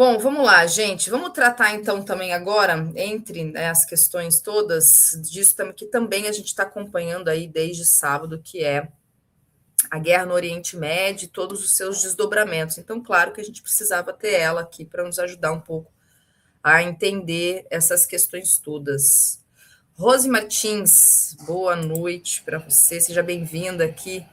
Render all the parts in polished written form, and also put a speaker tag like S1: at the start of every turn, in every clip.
S1: Bom, vamos lá, gente. Vamos tratar então também agora, entre, né, as questões todas, disso que também a gente está acompanhando aí desde sábado, que é a guerra no Oriente Médio e todos os seus desdobramentos. Então, claro que a gente precisava ter ela aqui para nos ajudar um pouco a entender essas questões todas. Rose Martins, boa noite para você, seja bem-vinda aqui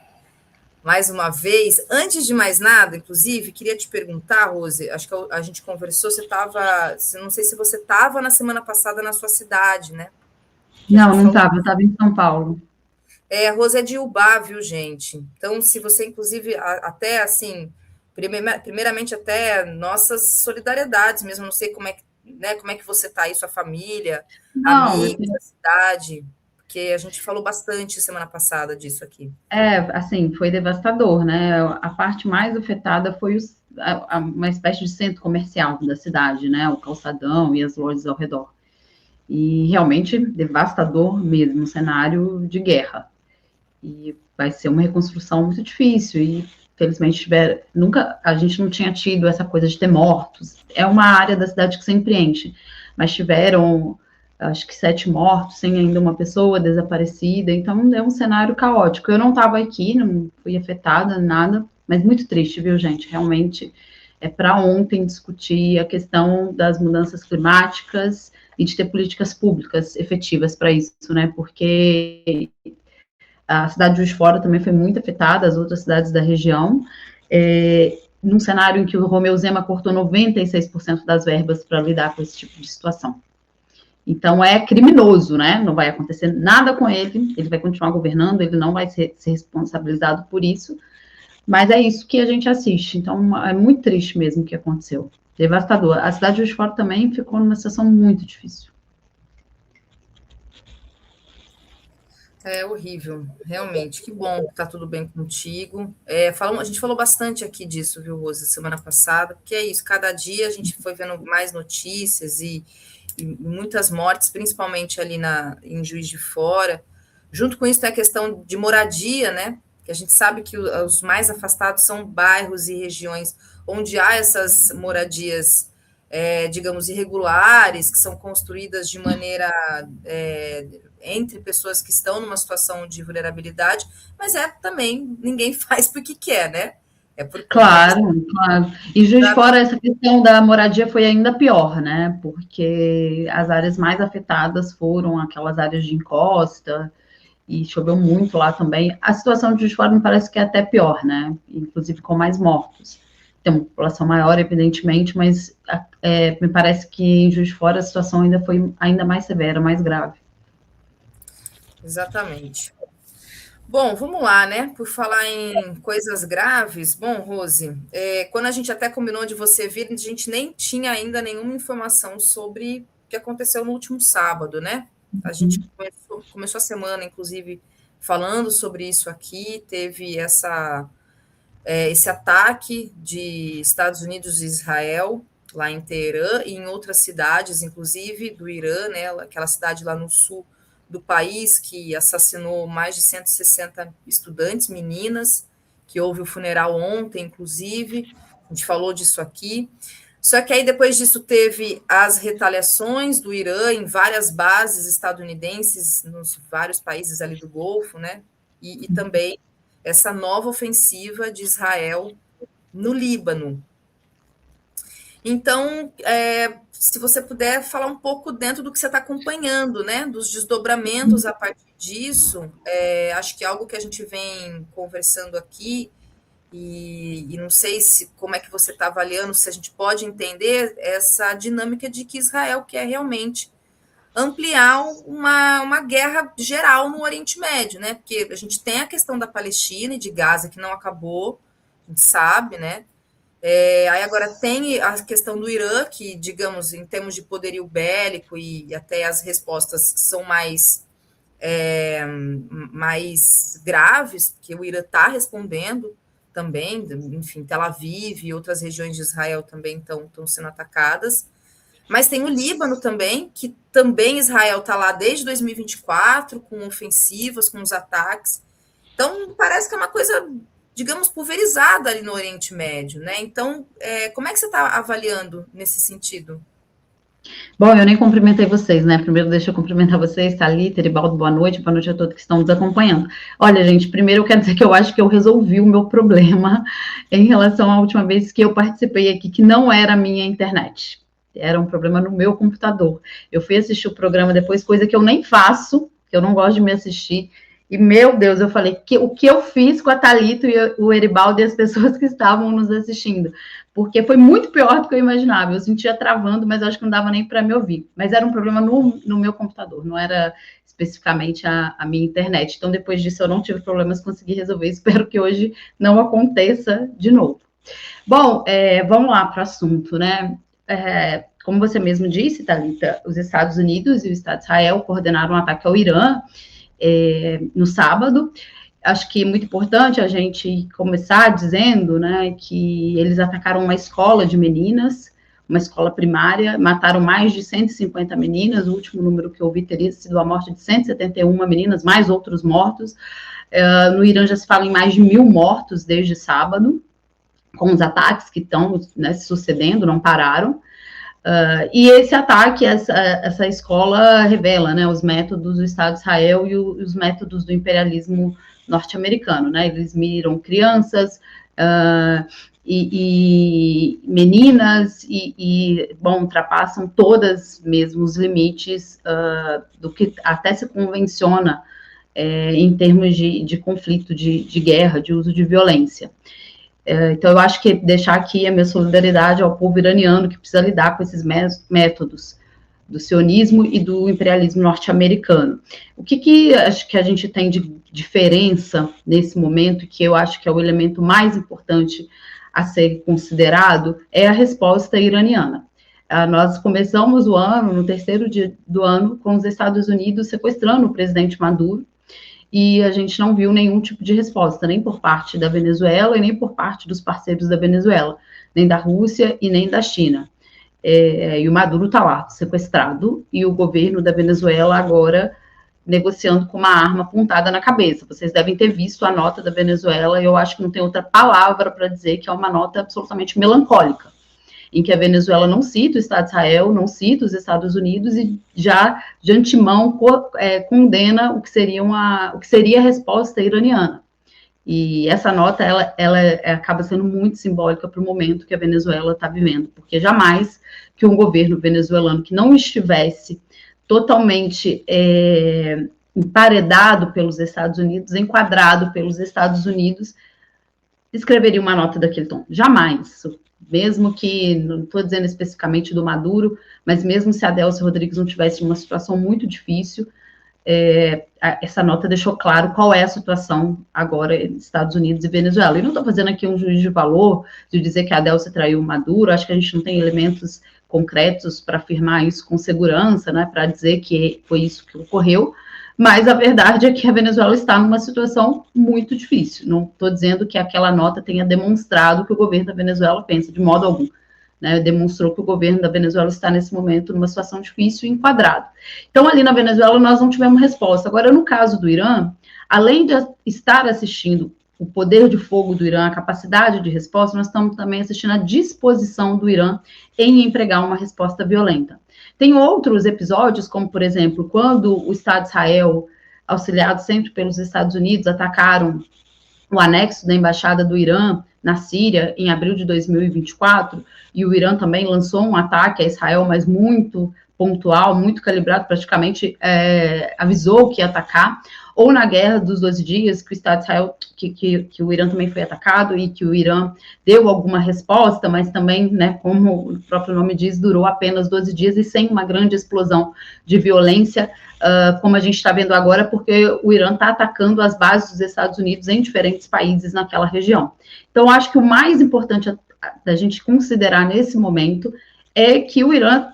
S1: mais uma vez. Antes de mais nada, inclusive, queria te perguntar, Rose, acho que a gente conversou, você estava, não sei se você estava na semana passada na sua cidade, né? Que a
S2: Não,
S1: gente
S2: não
S1: falou.
S2: estava, eu estava em São Paulo.
S1: A Rose é de Ubá, viu, gente? Então, se você, inclusive, até assim, primeiramente até nossas solidariedades mesmo, não sei como é que, né, como é que você está aí, sua família,
S2: Não,
S1: amigos, a cidade, porque a gente falou bastante semana passada disso aqui.
S2: assim, foi devastador, né? A parte mais afetada foi uma espécie de centro comercial da cidade, né? O calçadão e as lojas ao redor. E realmente devastador mesmo, um cenário de guerra. E vai ser uma reconstrução muito difícil. E felizmente nunca a gente não tinha tido essa coisa de ter mortos. É uma área da cidade que sempre enche, mas tiveram acho que 7 mortos, sem ainda uma pessoa desaparecida, então é um cenário caótico. Eu não estava aqui, não fui afetada, nada, mas muito triste, viu, gente? Realmente é para ontem discutir a questão das mudanças climáticas e de ter políticas públicas efetivas para isso, né? Porque a cidade de Juiz de Fora também foi muito afetada, as outras cidades da região, num cenário em que o Romeu Zema cortou 96% das verbas para lidar com esse tipo de situação. Então é criminoso, né? Não vai acontecer nada com ele, ele vai continuar governando, ele não vai ser responsabilizado por isso, mas é isso que a gente assiste. Então é muito triste mesmo o que aconteceu. Devastador. A cidade de Juiz de Fora também ficou numa situação muito difícil.
S1: É horrível, realmente. Que bom que tá tudo bem contigo. A gente falou bastante aqui disso, viu, Rosa, semana passada, porque é isso, cada dia a gente foi vendo mais notícias e muitas mortes, principalmente ali em Juiz de Fora. Junto com isso tem a questão de moradia, né? Que a gente sabe que os mais afastados são bairros e regiões onde há essas moradias, digamos, irregulares, que são construídas de maneira entre pessoas que estão numa situação de vulnerabilidade, mas também ninguém faz porque quer, né? É por conta
S2: Claro, claro. E Juiz de Fora, essa questão da moradia foi ainda pior, né? Porque as áreas mais afetadas foram aquelas áreas de encosta, e choveu muito lá também. A situação de Juiz de Fora me parece que é até pior, né? Inclusive com mais mortos. Tem uma população maior, evidentemente, mas me parece que em Juiz de Fora a situação ainda foi ainda mais severa, mais grave.
S1: Exatamente. Bom, vamos lá, né? Por falar em coisas graves, bom, Rose, quando a gente até combinou de você vir, a gente nem tinha ainda nenhuma informação sobre o que aconteceu no último sábado, né? A gente começou a semana, inclusive, falando sobre isso aqui, teve esse ataque de Estados Unidos e Israel, lá em Teherã, e em outras cidades, inclusive do Irã, né? Aquela cidade lá no sul do país que assassinou mais de 160 estudantes, meninas, que houve o funeral ontem, inclusive, a gente falou disso aqui. Só que aí depois disso teve as retaliações do Irã em várias bases estadunidenses, nos vários países ali do Golfo, né? E também essa nova ofensiva de Israel no Líbano. Então, se você puder falar um pouco dentro do que você está acompanhando, né, dos desdobramentos a partir disso, acho que é algo que a gente vem conversando aqui, e não sei como é que você está avaliando, se a gente pode entender essa dinâmica de que Israel quer realmente ampliar uma guerra geral no Oriente Médio, né? Porque a gente tem a questão da Palestina e de Gaza que não acabou, a gente sabe, né? Aí agora tem a questão do Irã, que, digamos, em termos de poderio bélico e até as respostas são mais graves, porque o Irã está respondendo também, enfim, Tel Aviv e outras regiões de Israel também estão sendo atacadas. Mas tem o Líbano também, que também Israel está lá desde 2024, com ofensivas, com os ataques. Então, parece que é uma coisa digamos, pulverizada ali no Oriente Médio, né? Então, como é que você está avaliando nesse sentido?
S2: Bom, eu nem cumprimentei vocês, né? Primeiro, deixa eu cumprimentar vocês, Thalita, Eribaldo, boa noite a todos que estão nos acompanhando. Olha, gente, primeiro eu quero dizer que eu acho que eu resolvi o meu problema em relação à última vez que eu participei aqui, que não era a minha internet. Era um problema no meu computador. Eu fui assistir o programa depois, coisa que eu nem faço, que eu não gosto de me assistir. E, meu Deus, eu falei, o que eu fiz com a Thalita e o Eribaldo e as pessoas que estavam nos assistindo? Porque foi muito pior do que eu imaginava. Eu sentia travando, mas acho que não dava nem para me ouvir. Mas era um problema no meu computador, não era especificamente a minha internet. Então, depois disso, eu não tive problemas, consegui resolver. Espero que hoje não aconteça de novo. Bom, vamos lá para o assunto, né? Como você mesmo disse, Thalita, os Estados Unidos e o Estado de Israel coordenaram um ataque ao Irã no sábado. Acho que é muito importante a gente começar dizendo, né, que eles atacaram uma escola de meninas, uma escola primária, mataram mais de 150 meninas, o último número que eu vi teria sido a morte de 171 meninas, mais outros mortos. No Irã já se fala em mais de 1.000 mortos desde sábado, com os ataques que estão, né, sucedendo, não pararam. E esse ataque, essa escola revela, né, os métodos do Estado de Israel e os métodos do imperialismo norte-americano, né? Eles miram crianças e meninas bom, ultrapassam todas mesmo os limites do que até se convenciona em termos de conflito, de guerra, de uso de violência. Então, eu acho que deixar aqui a minha solidariedade ao povo iraniano que precisa lidar com esses métodos do sionismo e do imperialismo norte-americano. O que acho que a gente tem de diferença nesse momento, que eu acho que é o elemento mais importante a ser considerado, é a resposta iraniana. Nós começamos o ano, no terceiro dia do ano, com os Estados Unidos sequestrando o presidente Maduro, e a gente não viu nenhum tipo de resposta, nem por parte da Venezuela e nem por parte dos parceiros da Venezuela, nem da Rússia e nem da China. E o Maduro está lá, sequestrado, e o governo da Venezuela agora negociando com uma arma apontada na cabeça. Vocês devem ter visto a nota da Venezuela, e eu acho que não tem outra palavra para dizer que é uma nota absolutamente melancólica, em que a Venezuela não cita o Estado de Israel, não cita os Estados Unidos e já de antemão condena o que seria a resposta iraniana. E essa nota ela acaba sendo muito simbólica para o momento que a Venezuela está vivendo, porque jamais que um governo venezuelano que não estivesse totalmente emparedado pelos Estados Unidos, enquadrado pelos Estados Unidos, escreveria uma nota daquele tom. Jamais. Mesmo que, não estou dizendo especificamente do Maduro, mas mesmo se a Delcy Rodrigues não tivesse uma situação muito difícil, essa nota deixou claro qual é a situação agora entre Estados Unidos e Venezuela. E não estou fazendo aqui um juízo de valor de dizer que a Delcy traiu o Maduro, acho que a gente não tem elementos concretos para afirmar isso com segurança, né, para dizer que foi isso que ocorreu, mas a verdade é que a Venezuela está numa situação muito difícil. Não estou dizendo que aquela nota tenha demonstrado que o governo da Venezuela pensa, de modo algum. Né, demonstrou que o governo da Venezuela está, nesse momento, numa situação difícil e enquadrado. Então, ali na Venezuela, nós não tivemos resposta. Agora, no caso do Irã, além de estar assistindo o poder de fogo do Irã, a capacidade de resposta, nós estamos também assistindo a disposição do Irã em empregar uma resposta violenta. Tem outros episódios, como, por exemplo, quando o Estado de Israel, auxiliado sempre pelos Estados Unidos, atacaram o anexo da Embaixada do Irã na Síria, em abril de 2024, e o Irã também lançou um ataque a Israel, mas muito pontual, muito calibrado, praticamente avisou que ia atacar, ou na Guerra dos 12 Dias, que o Estado de Israel, que o Irã também foi atacado, e que o Irã deu alguma resposta, mas também, né, como o próprio nome diz, durou apenas 12 dias e sem uma grande explosão de violência, como a gente está vendo agora, porque o Irã está atacando as bases dos Estados Unidos em diferentes países naquela região. Então, acho que o mais importante da gente considerar nesse momento é que o Irã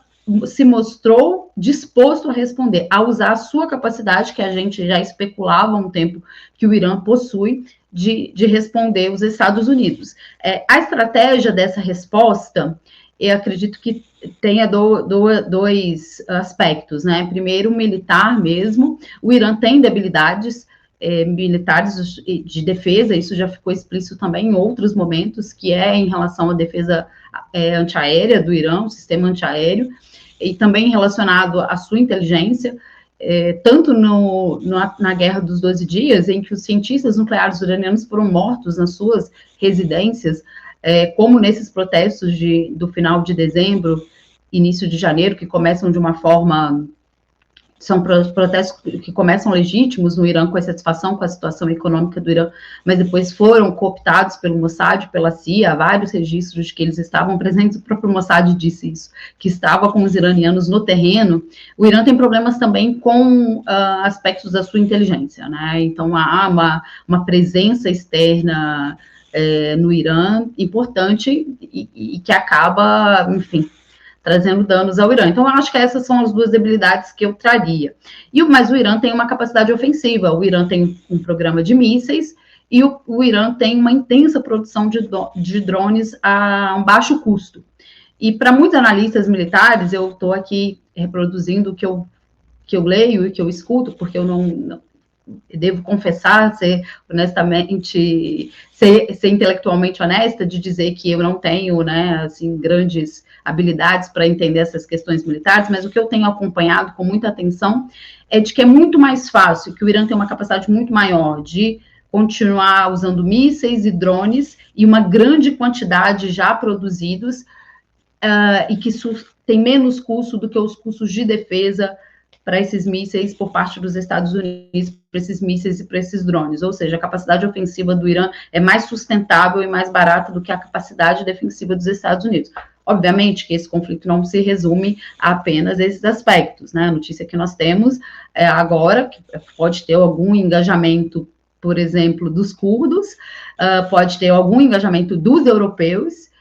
S2: se mostrou disposto a responder, a usar a sua capacidade, que a gente já especulava há um tempo que o Irã possui, de responder os Estados Unidos. A estratégia dessa resposta, eu acredito que tenha dois aspectos, né? Primeiro, militar mesmo. O Irã tem debilidades militares de defesa, isso já ficou explícito também em outros momentos, que é em relação à defesa antiaérea do Irã, o sistema antiaéreo, e também relacionado à sua inteligência, tanto na Guerra dos 12 Dias, em que os cientistas nucleares iranianos foram mortos nas suas residências, como nesses protestos do final de dezembro, início de janeiro, que começam de uma forma... São protestos que começam legítimos no Irã, com a satisfação com a situação econômica do Irã, mas depois foram cooptados pelo Mossad, pela CIA, há vários registros de que eles estavam presentes, o próprio Mossad disse isso, que estava com os iranianos no terreno. O Irã tem problemas também com aspectos da sua inteligência, né? Então, há uma presença externa no Irã importante e que acaba, enfim, trazendo danos ao Irã. Então, eu acho que essas são as duas debilidades que eu traria. Mas o Irã tem uma capacidade ofensiva, o Irã tem um programa de mísseis e o Irã tem uma intensa produção de drones a um baixo custo. E para muitos analistas militares, eu estou aqui reproduzindo o que eu leio e que eu escuto, porque eu não devo confessar, ser intelectualmente honesta, de dizer que eu não tenho, né, assim, grandes habilidades para entender essas questões militares, mas o que eu tenho acompanhado com muita atenção é de que é muito mais fácil, que o Irã tem uma capacidade muito maior de continuar usando mísseis e drones, e uma grande quantidade já produzidos, e que isso tem menos custo do que os custos de defesa para esses mísseis por parte dos Estados Unidos, para esses mísseis e para esses drones. Ou seja, a capacidade ofensiva do Irã é mais sustentável e mais barata do que a capacidade defensiva dos Estados Unidos. Obviamente que esse conflito não se resume a apenas esses aspectos, né? A notícia que nós temos agora, que pode ter algum engajamento, por exemplo, dos curdos, pode ter algum engajamento dos europeus.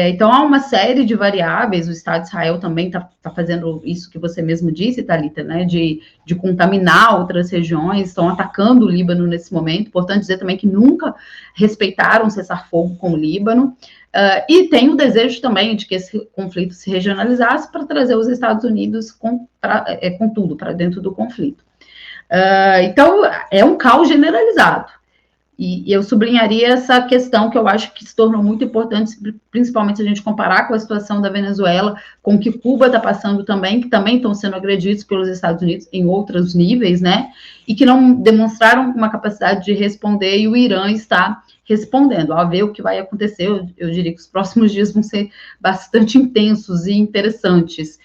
S2: Então, há uma série de variáveis. O Estado de Israel também está fazendo isso que você mesmo disse, Thalita, né, de contaminar outras regiões, estão atacando o Líbano nesse momento. Importante dizer também que nunca respeitaram cessar-fogo com o Líbano, e tem o desejo também de que esse conflito se regionalizasse para trazer os Estados Unidos com tudo para dentro do conflito. Então, é um caos generalizado. E eu sublinharia essa questão que eu acho que se tornou muito importante, principalmente se a gente comparar com a situação da Venezuela, com o que Cuba está passando também, que também estão sendo agredidos pelos Estados Unidos em outros níveis, né? E que não demonstraram uma capacidade de responder, e o Irã está respondendo. A ver o que vai acontecer, eu diria que os próximos dias vão ser bastante intensos e interessantes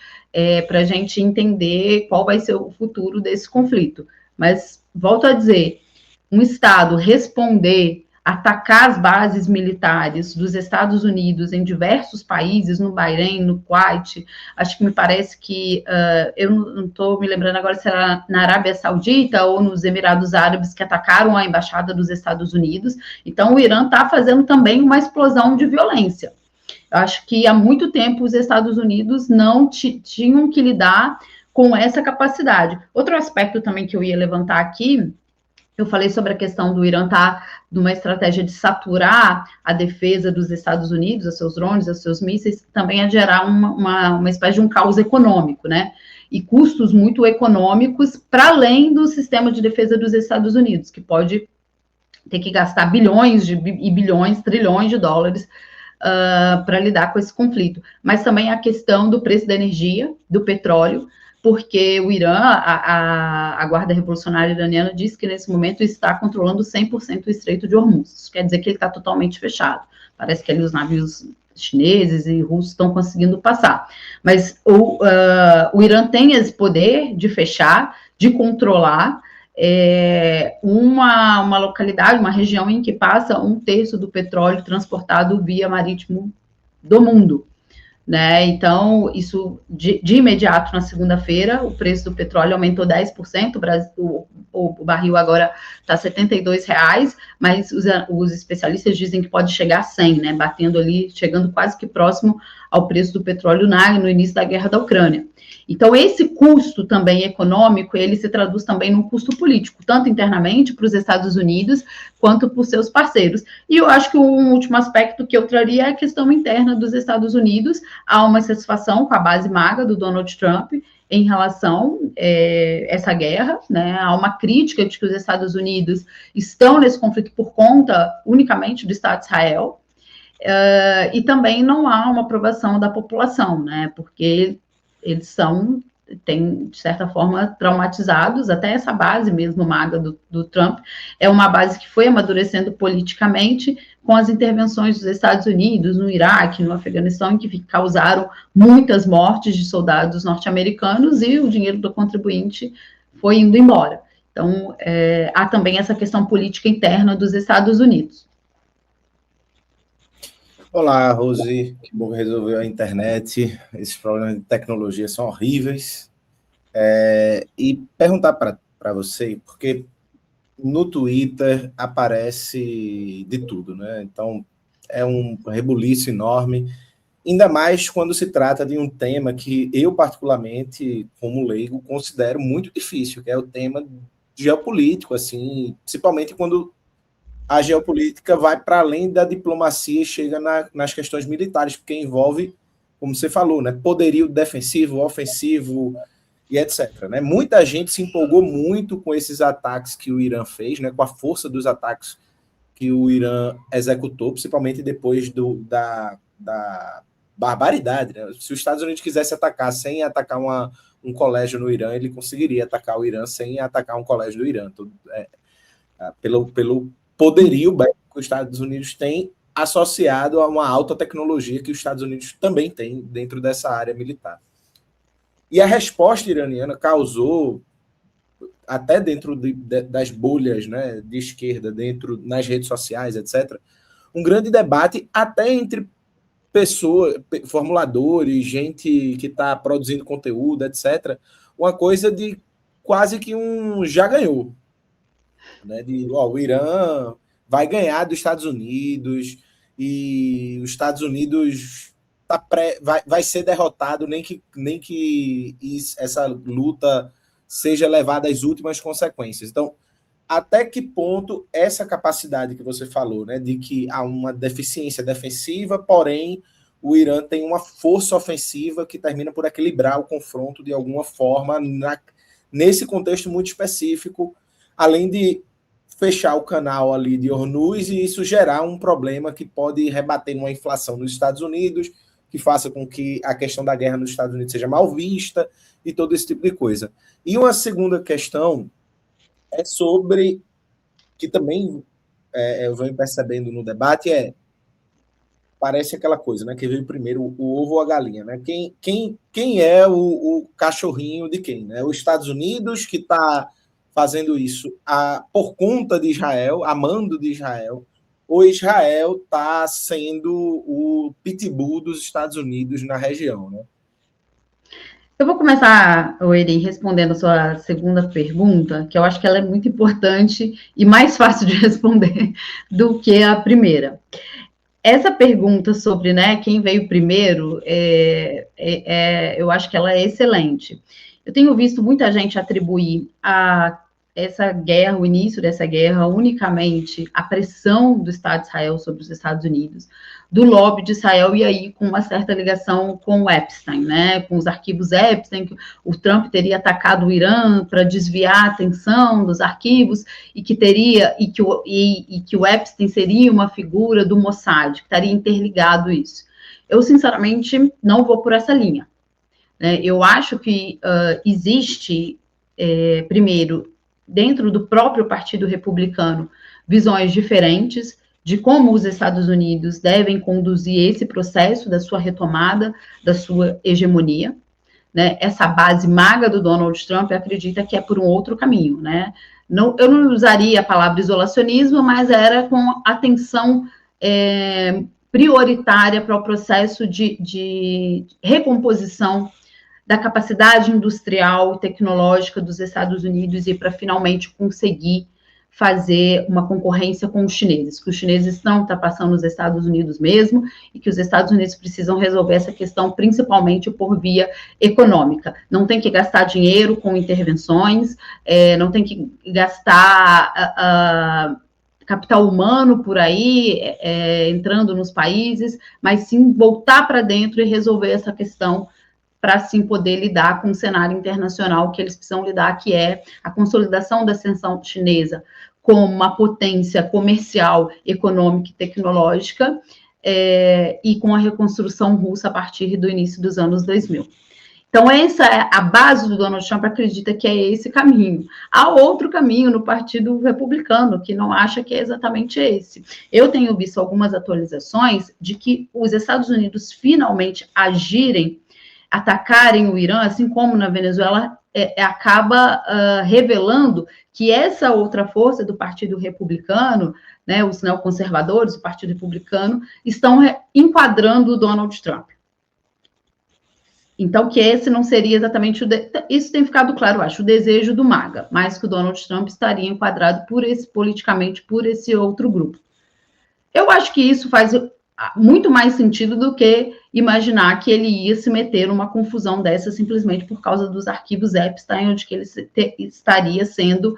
S2: para a gente entender qual vai ser o futuro desse conflito. Mas, volto a dizer, um Estado responder, atacar as bases militares dos Estados Unidos em diversos países, no Bahrein, no Kuwait, acho que me parece que, eu não estou me lembrando agora se era na Arábia Saudita ou nos Emirados Árabes, que atacaram a embaixada dos Estados Unidos. Então, o Irã está fazendo também uma explosão de violência. Eu acho que há muito tempo os Estados Unidos não tinham que lidar com essa capacidade. Outro aspecto também que eu ia levantar aqui, eu falei sobre a questão do Irã estar numa estratégia de saturar a defesa dos Estados Unidos, os seus drones, os seus mísseis, também a gerar uma espécie de um caos econômico, né? E custos muito econômicos para além do sistema de defesa dos Estados Unidos, que pode ter que gastar bilhões, trilhões de dólares para lidar com esse conflito. Mas também a questão do preço da energia, do petróleo, porque o Irã, a Guarda Revolucionária Iraniana, diz que nesse momento está controlando 100% o Estreito de Hormuz. Isso quer dizer que ele está totalmente fechado. Parece que ali os navios chineses e russos estão conseguindo passar. Mas o Irã tem esse poder de fechar, de controlar uma localidade, uma região em que passa 1/3 do petróleo transportado via marítimo do mundo. Né? Então, isso de imediato, na segunda-feira, o preço do petróleo aumentou 10%, o barril agora está R$ 72,00, mas os especialistas dizem que pode chegar a 100, né? Batendo ali, chegando quase que próximo ao preço do petróleo no início da guerra da Ucrânia. Então, esse custo também econômico, ele se traduz também num custo político, tanto internamente para os Estados Unidos, quanto para os seus parceiros. E eu acho que um último aspecto que eu traria é a questão interna dos Estados Unidos. Há uma insatisfação com a base maga do Donald Trump em relação essa guerra, né? Há uma crítica de que os Estados Unidos estão nesse conflito por conta unicamente do Estado de Israel, e também não há uma aprovação da população, né? Porque eles têm, de certa forma, traumatizados, até essa base mesmo maga do Trump, é uma base que foi amadurecendo politicamente com as intervenções dos Estados Unidos no Iraque, no Afeganistão, que causaram muitas mortes de soldados norte-americanos e o dinheiro do contribuinte foi indo embora. Então, há também essa questão política interna dos Estados Unidos.
S3: Olá, Rose, que bom que resolveu a internet. Esses problemas de tecnologia são horríveis. E perguntar para você, porque no Twitter aparece de tudo, né? Então, é um rebuliço enorme, ainda mais quando se trata de um tema que eu, particularmente, como leigo, considero muito difícil, que é o tema geopolítico, assim, principalmente quando a geopolítica vai para além da diplomacia e chega nas questões militares, porque envolve, como você falou, né, poderio defensivo, ofensivo e etc. Né? Muita gente se empolgou muito com esses ataques que o Irã fez, né, com a força dos ataques que o Irã executou, principalmente depois da barbaridade. Né? Se os Estados Unidos quisesse atacar sem atacar um colégio no Irã, ele conseguiria atacar o Irã sem atacar um colégio do Irã. Pelo poderio bélico que os Estados Unidos têm associado a uma alta tecnologia que os Estados Unidos também têm dentro dessa área militar. E a resposta iraniana causou, até dentro das bolhas, né, de esquerda, nas redes sociais, etc., um grande debate até entre pessoas, formuladores, gente que está produzindo conteúdo, etc., uma coisa de quase que já ganhou. Né, o Irã vai ganhar dos Estados Unidos e os Estados Unidos vai ser derrotado, nem que essa luta seja levada às últimas consequências. Então, até que ponto essa capacidade que você falou, né, de que há uma deficiência defensiva, porém o Irã tem uma força ofensiva que termina por equilibrar o confronto de alguma forma nesse contexto muito específico, além de fechar o canal ali de Hormuz e isso gerar um problema que pode rebater numa inflação nos Estados Unidos, que faça com que a questão da guerra nos Estados Unidos seja mal vista e todo esse tipo de coisa. E uma segunda questão é sobre, que também eu venho percebendo no debate, parece aquela coisa, né? Que veio primeiro o ovo ou a galinha, né? Quem é o cachorrinho de quem? Né? Os Estados Unidos, que está fazendo isso por conta de Israel, a mando de Israel, ou Israel está sendo o pitbull dos Estados Unidos na região, né?
S2: Eu vou começar, Eri, respondendo a sua segunda pergunta, que eu acho que ela é muito importante e mais fácil de responder do que a primeira. Essa pergunta sobre, né, quem veio primeiro, eu acho que ela é excelente. Eu tenho visto muita gente atribuir essa guerra, o início dessa guerra, unicamente à pressão do Estado de Israel sobre os Estados Unidos, do lobby de Israel, e aí com uma certa ligação com o Epstein, né, com os arquivos Epstein, que o Trump teria atacado o Irã para desviar a atenção dos arquivos, e que o Epstein seria uma figura do Mossad, que estaria interligado isso. Eu, sinceramente, não vou por essa linha. Né? Eu acho que existe, primeiro, dentro do próprio Partido Republicano, visões diferentes de como os Estados Unidos devem conduzir esse processo da sua retomada, da sua hegemonia. Né? Essa base maga do Donald Trump acredita que é por um outro caminho. Né? Eu não usaria a palavra isolacionismo, mas era com atenção prioritária para o processo de recomposição da capacidade industrial e tecnológica dos Estados Unidos e para finalmente conseguir fazer uma concorrência com os chineses, que os chineses estão ultrapassando os Estados Unidos mesmo e que os Estados Unidos precisam resolver essa questão principalmente por via econômica. Não tem que gastar dinheiro com intervenções, não tem que gastar capital humano por aí, entrando nos países, mas sim voltar para dentro e resolver essa questão para assim poder lidar com o cenário internacional que eles precisam lidar, que é a consolidação da ascensão chinesa como uma potência comercial, econômica e tecnológica, e com a reconstrução russa a partir do início dos anos 2000. Então, essa é a base do Donald Trump, acredita que é esse caminho. Há outro caminho no Partido Republicano, que não acha que é exatamente esse. Eu tenho visto algumas atualizações de que os Estados Unidos finalmente agirem, atacarem o Irã, assim como na Venezuela, acaba revelando que essa outra força do Partido Republicano, né, os neoconservadores do Partido Republicano, estão enquadrando o Donald Trump. Então, que esse não seria exatamente isso tem ficado claro, eu acho, o desejo do MAGA, mas que o Donald Trump estaria enquadrado politicamente por esse outro grupo. Eu acho que isso faz muito mais sentido do que imaginar que ele ia se meter numa confusão dessa simplesmente por causa dos arquivos Epstein, onde que ele estaria sendo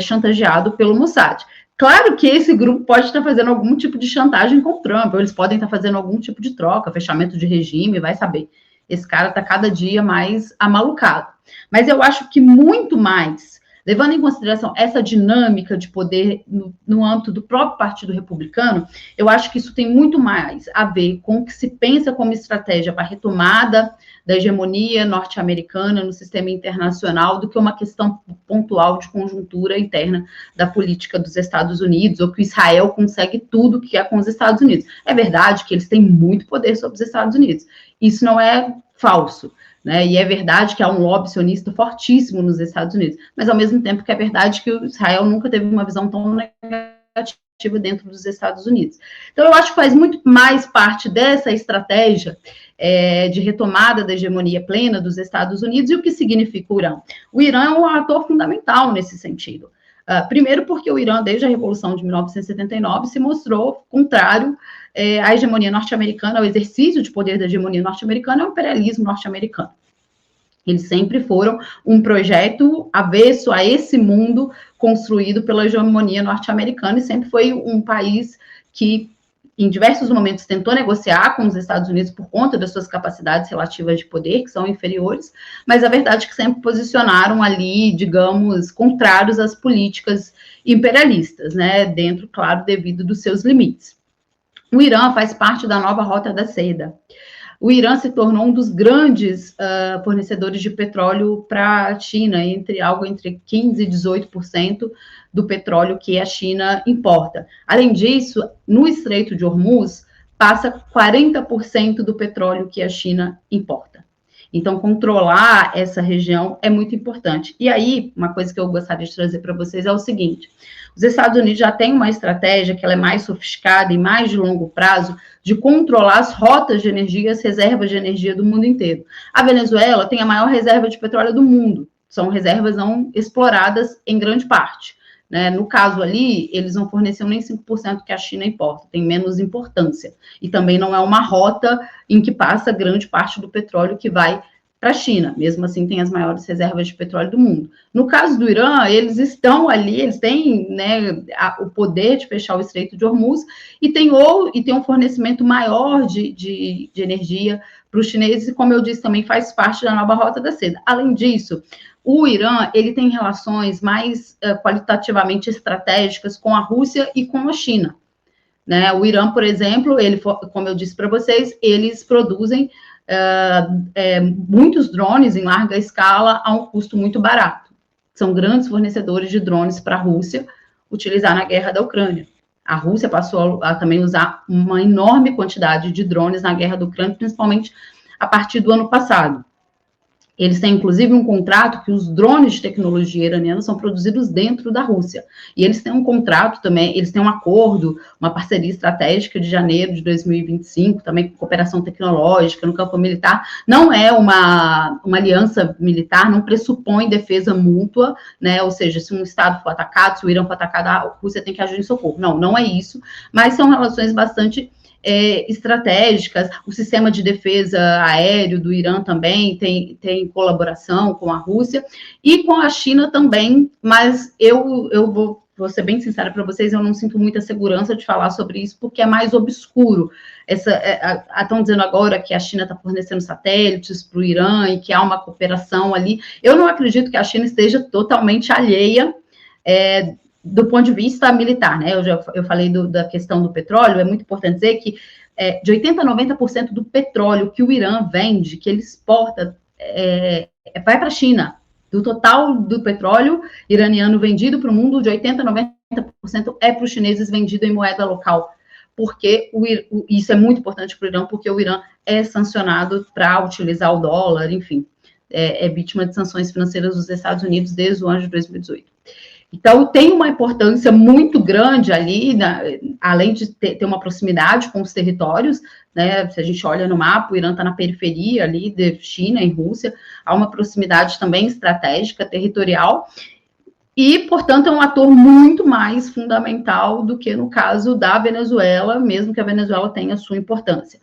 S2: chantageado pelo Mossad. Claro que esse grupo pode estar fazendo algum tipo de chantagem com o Trump, ou eles podem estar fazendo algum tipo de troca, fechamento de regime, vai saber. Esse cara está cada dia mais amalucado. Mas eu acho que muito mais, levando em consideração essa dinâmica de poder no âmbito do próprio Partido Republicano, eu acho que isso tem muito mais a ver com o que se pensa como estratégia para a retomada da hegemonia norte-americana no sistema internacional do que uma questão pontual de conjuntura interna da política dos Estados Unidos, ou que Israel consegue tudo que é com os Estados Unidos. É verdade que eles têm muito poder sobre os Estados Unidos. Isso não é falso, né? E é verdade que há um lobby sionista fortíssimo nos Estados Unidos, mas ao mesmo tempo que é verdade que o Israel nunca teve uma visão tão negativa dentro dos Estados Unidos. Então, eu acho que faz muito mais parte dessa estratégia de retomada da hegemonia plena dos Estados Unidos. E o que significa o Irã? O Irã é um ator fundamental nesse sentido. Primeiro porque o Irã, desde a Revolução de 1979, se mostrou contrário à hegemonia norte-americana, ao exercício de poder da hegemonia norte-americana, ao imperialismo norte-americano. Eles sempre foram um projeto avesso a esse mundo construído pela hegemonia norte-americana, e sempre foi um país que, em diversos momentos, tentou negociar com os Estados Unidos por conta das suas capacidades relativas de poder, que são inferiores, mas a verdade é que sempre posicionaram ali, digamos, contrários às políticas imperialistas, né, dentro, claro, devido dos seus limites. O Irã faz parte da nova Rota da Seda. O Irã se tornou um dos grandes fornecedores de petróleo para a China, algo entre 15% e 18% do petróleo que a China importa. Além disso, no Estreito de Hormuz, passa 40% do petróleo que a China importa. Então, controlar essa região é muito importante. E aí, uma coisa que eu gostaria de trazer para vocês é o seguinte: os Estados Unidos já têm uma estratégia que ela é mais sofisticada e mais de longo prazo de controlar as rotas de energia, as reservas de energia do mundo inteiro. A Venezuela tem a maior reserva de petróleo do mundo. São reservas não exploradas em grande parte, né? No caso ali, eles não forneciam nem 5% que a China importa, tem menos importância. E também não é uma rota em que passa grande parte do petróleo que vai para a China. Mesmo assim, tem as maiores reservas de petróleo do mundo. No caso do Irã, eles estão ali, eles têm, né, o poder de fechar o Estreito de Hormuz e tem um fornecimento maior de energia para os chineses, e, como eu disse, também faz parte da nova Rota da Seda. Além disso, o Irã, ele tem relações mais qualitativamente estratégicas com a Rússia e com a China, né? O Irã, por exemplo, como eu disse para vocês, eles produzem muitos drones em larga escala a um custo muito barato. São grandes fornecedores de drones para a Rússia utilizar na guerra da Ucrânia. A Rússia passou a também usar uma enorme quantidade de drones na guerra da Ucrânia, principalmente a partir do ano passado. Eles têm, inclusive, um contrato que os drones de tecnologia iraniana são produzidos dentro da Rússia. E eles têm um contrato também, eles têm um acordo, uma parceria estratégica de janeiro de 2025, também com cooperação tecnológica no campo militar. Não é uma aliança militar, não pressupõe defesa mútua, né? Ou seja, se um Estado for atacado, se o Irã for atacado, a Rússia tem que agir em socorro. Não, não é isso, mas são relações bastante estratégicas. O sistema de defesa aéreo do Irã também tem colaboração com a Rússia e com a China também, mas eu vou vou ser bem sincera para vocês, eu não sinto muita segurança de falar sobre isso, porque é mais obscuro. Estão dizendo agora que a China está fornecendo satélites para o Irã e que há uma cooperação ali. Eu não acredito que a China esteja totalmente alheia do ponto de vista militar, né? Eu falei da questão do petróleo, é muito importante dizer que de 80% a 90% do petróleo que o Irã vende, que ele exporta, vai para a China. Do total do petróleo iraniano vendido para o mundo, de 80% a 90% é para os chineses vendido em moeda local. Porque isso é muito importante para o Irã, porque o Irã é sancionado para utilizar o dólar, enfim, é vítima de sanções financeiras dos Estados Unidos desde o ano de 2018. Então, tem uma importância muito grande ali, além de ter uma proximidade com os territórios, né? Se a gente olha no mapa, o Irã está na periferia ali de China e Rússia, há uma proximidade também estratégica, territorial, e, portanto, é um ator muito mais fundamental do que no caso da Venezuela, mesmo que a Venezuela tenha sua importância.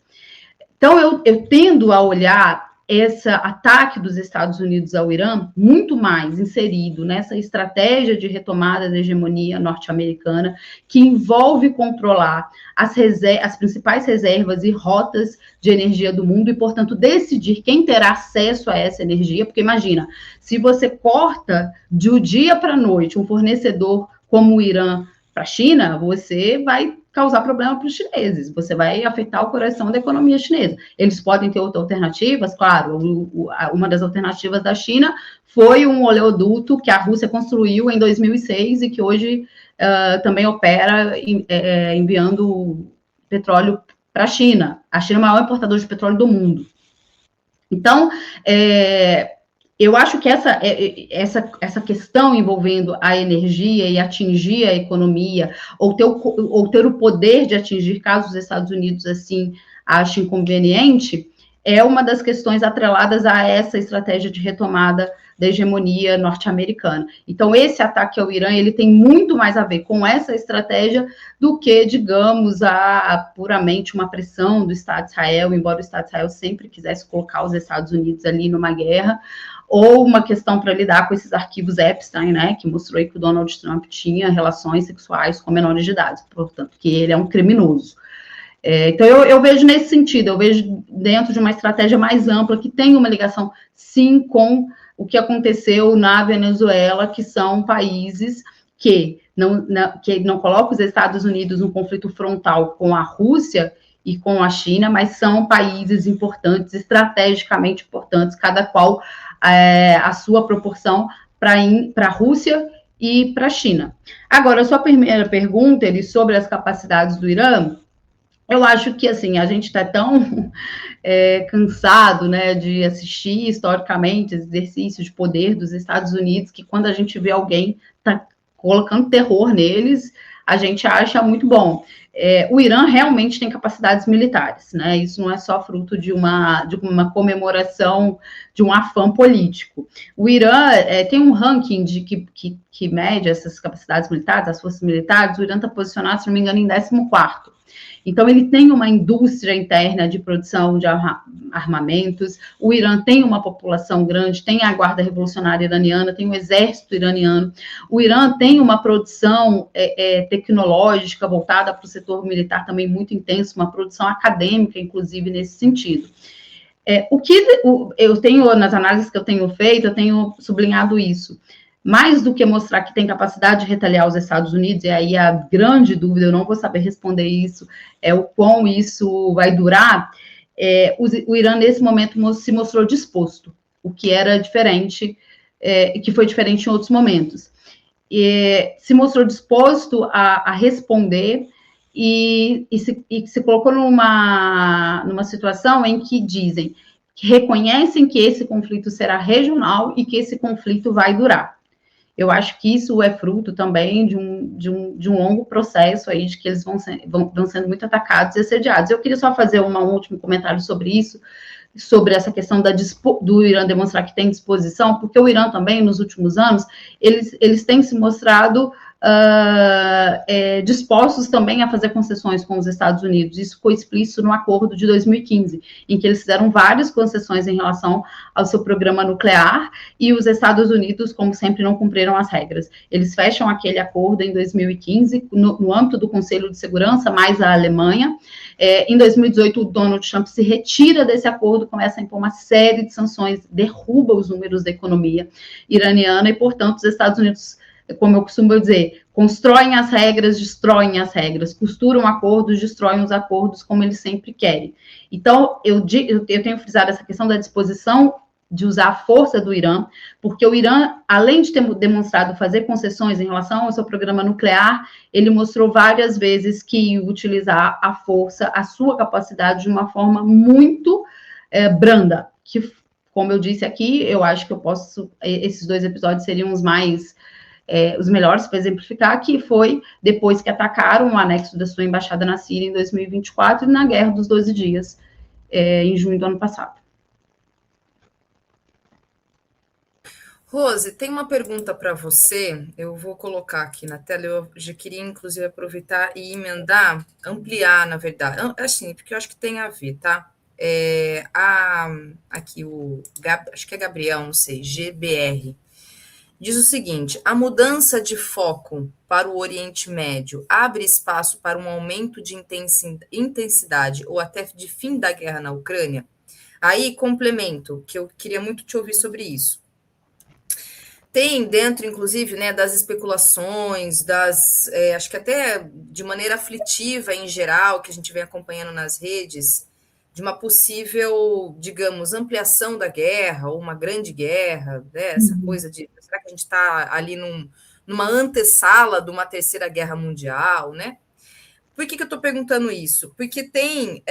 S2: Então, eu tendo a olhar esse ataque dos Estados Unidos ao Irã muito mais inserido nessa estratégia de retomada da hegemonia norte-americana, que envolve controlar as principais reservas e rotas de energia do mundo e, portanto, decidir quem terá acesso a essa energia, porque imagina, se você corta de um dia para a noite um fornecedor como o Irã para a China, você vai causar problema para os chineses, você vai afetar o coração da economia chinesa. Eles podem ter outras alternativas, claro, uma das alternativas da China foi um oleoduto que a Rússia construiu em 2006 e que hoje também opera enviando petróleo para a China. A China é o maior importador de petróleo do mundo. Então, eu acho que essa questão envolvendo a energia e atingir a economia, ou ter o poder de atingir, caso os Estados Unidos assim achem conveniente, é uma das questões atreladas a essa estratégia de retomada da hegemonia norte-americana. Então, esse ataque ao Irã, ele tem muito mais a ver com essa estratégia do que, digamos, puramente uma pressão do Estado de Israel, embora o Estado de Israel sempre quisesse colocar os Estados Unidos ali numa guerra, ou uma questão para lidar com esses arquivos Epstein, né, que mostrou que o Donald Trump tinha relações sexuais com menores de idade, portanto, que ele é um criminoso. Então, eu vejo nesse sentido, eu vejo dentro de uma estratégia mais ampla, que tem uma ligação, sim, com o que aconteceu na Venezuela, que são países que não colocam os Estados Unidos num conflito frontal com a Rússia e com a China, mas são países importantes, estrategicamente importantes, cada qual a sua proporção para a Rússia e para a China. Agora, a sua primeira pergunta, sobre as capacidades do Irã, eu acho que, assim, a gente está tão cansado, né, de assistir historicamente exercícios de poder dos Estados Unidos, que quando a gente vê alguém tá colocando terror neles, a gente acha muito bom. O Irã realmente tem capacidades militares, né? Isso não é só fruto de uma comemoração, de um afã político. O Irã tem um ranking que mede essas capacidades militares, as forças militares. O Irã está posicionado, se não me engano, em 14º. Então, ele tem uma indústria interna de produção de armamentos, o Irã tem uma população grande, tem a Guarda Revolucionária Iraniana, tem o Exército Iraniano, o Irã tem uma produção tecnológica voltada para o setor militar também muito intenso, uma produção acadêmica, inclusive, nesse sentido. Eu tenho, nas análises que eu tenho feito, eu tenho sublinhado isso. Mais do que mostrar que tem capacidade de retaliar os Estados Unidos, e aí a grande dúvida, eu não vou saber responder isso, o quão isso vai durar, o Irã, nesse momento, se mostrou disposto, o que era diferente, que foi diferente em outros momentos. Se mostrou disposto a responder e se colocou numa situação em que dizem, que reconhecem que esse conflito será regional e que esse conflito vai durar. Eu acho que isso é fruto também de um longo processo aí, de que eles vão sendo muito atacados e assediados. Eu queria só fazer um último comentário sobre isso, sobre essa questão do Irã demonstrar que tem disposição, porque o Irã também, nos últimos anos, eles têm se mostrado dispostos também a fazer concessões com os Estados Unidos. Isso ficou explícito no acordo de 2015, em que eles fizeram várias concessões em relação ao seu programa nuclear, e os Estados Unidos, como sempre, não cumpriram as regras. Eles fecham aquele acordo em 2015, no âmbito do Conselho de Segurança, mais a Alemanha. Em 2018, o Donald Trump se retira desse acordo, começa a impor uma série de sanções, derruba os números da economia iraniana, e, portanto, os Estados Unidos, como eu costumo dizer, constroem as regras, destroem as regras, costuram acordos, destroem os acordos, como eles sempre querem. Então, eu tenho frisado essa questão da disposição de usar a força do Irã, porque o Irã, além de ter demonstrado fazer concessões em relação ao seu programa nuclear, ele mostrou várias vezes que ia utilizar a força, a sua capacidade, de uma forma muito branda, que, como eu disse aqui, eu acho que esses 2 episódios seriam os melhores para exemplificar, que foi depois que atacaram o anexo da sua embaixada na Síria em 2024 e na Guerra dos 12 Dias, em junho do ano passado.
S1: Rose, tem uma pergunta para você, eu vou colocar aqui na tela, eu já queria, inclusive, aproveitar e emendar, ampliar, na verdade, assim, porque eu acho que tem a ver, tá? Aqui acho que é Gabriel, não sei, GBR, diz o seguinte: a mudança de foco para o Oriente Médio abre espaço para um aumento de intensidade ou até de fim da guerra na Ucrânia? Aí, complemento, que eu queria muito te ouvir sobre isso. Tem dentro, inclusive, né, das especulações, acho que até de maneira aflitiva em geral, que a gente vem acompanhando nas redes, de uma possível, digamos, ampliação da guerra, ou uma grande guerra, né, essa coisa de, será que a gente está ali numa antessala de uma terceira guerra mundial, né? Por que eu estou perguntando isso? Porque tem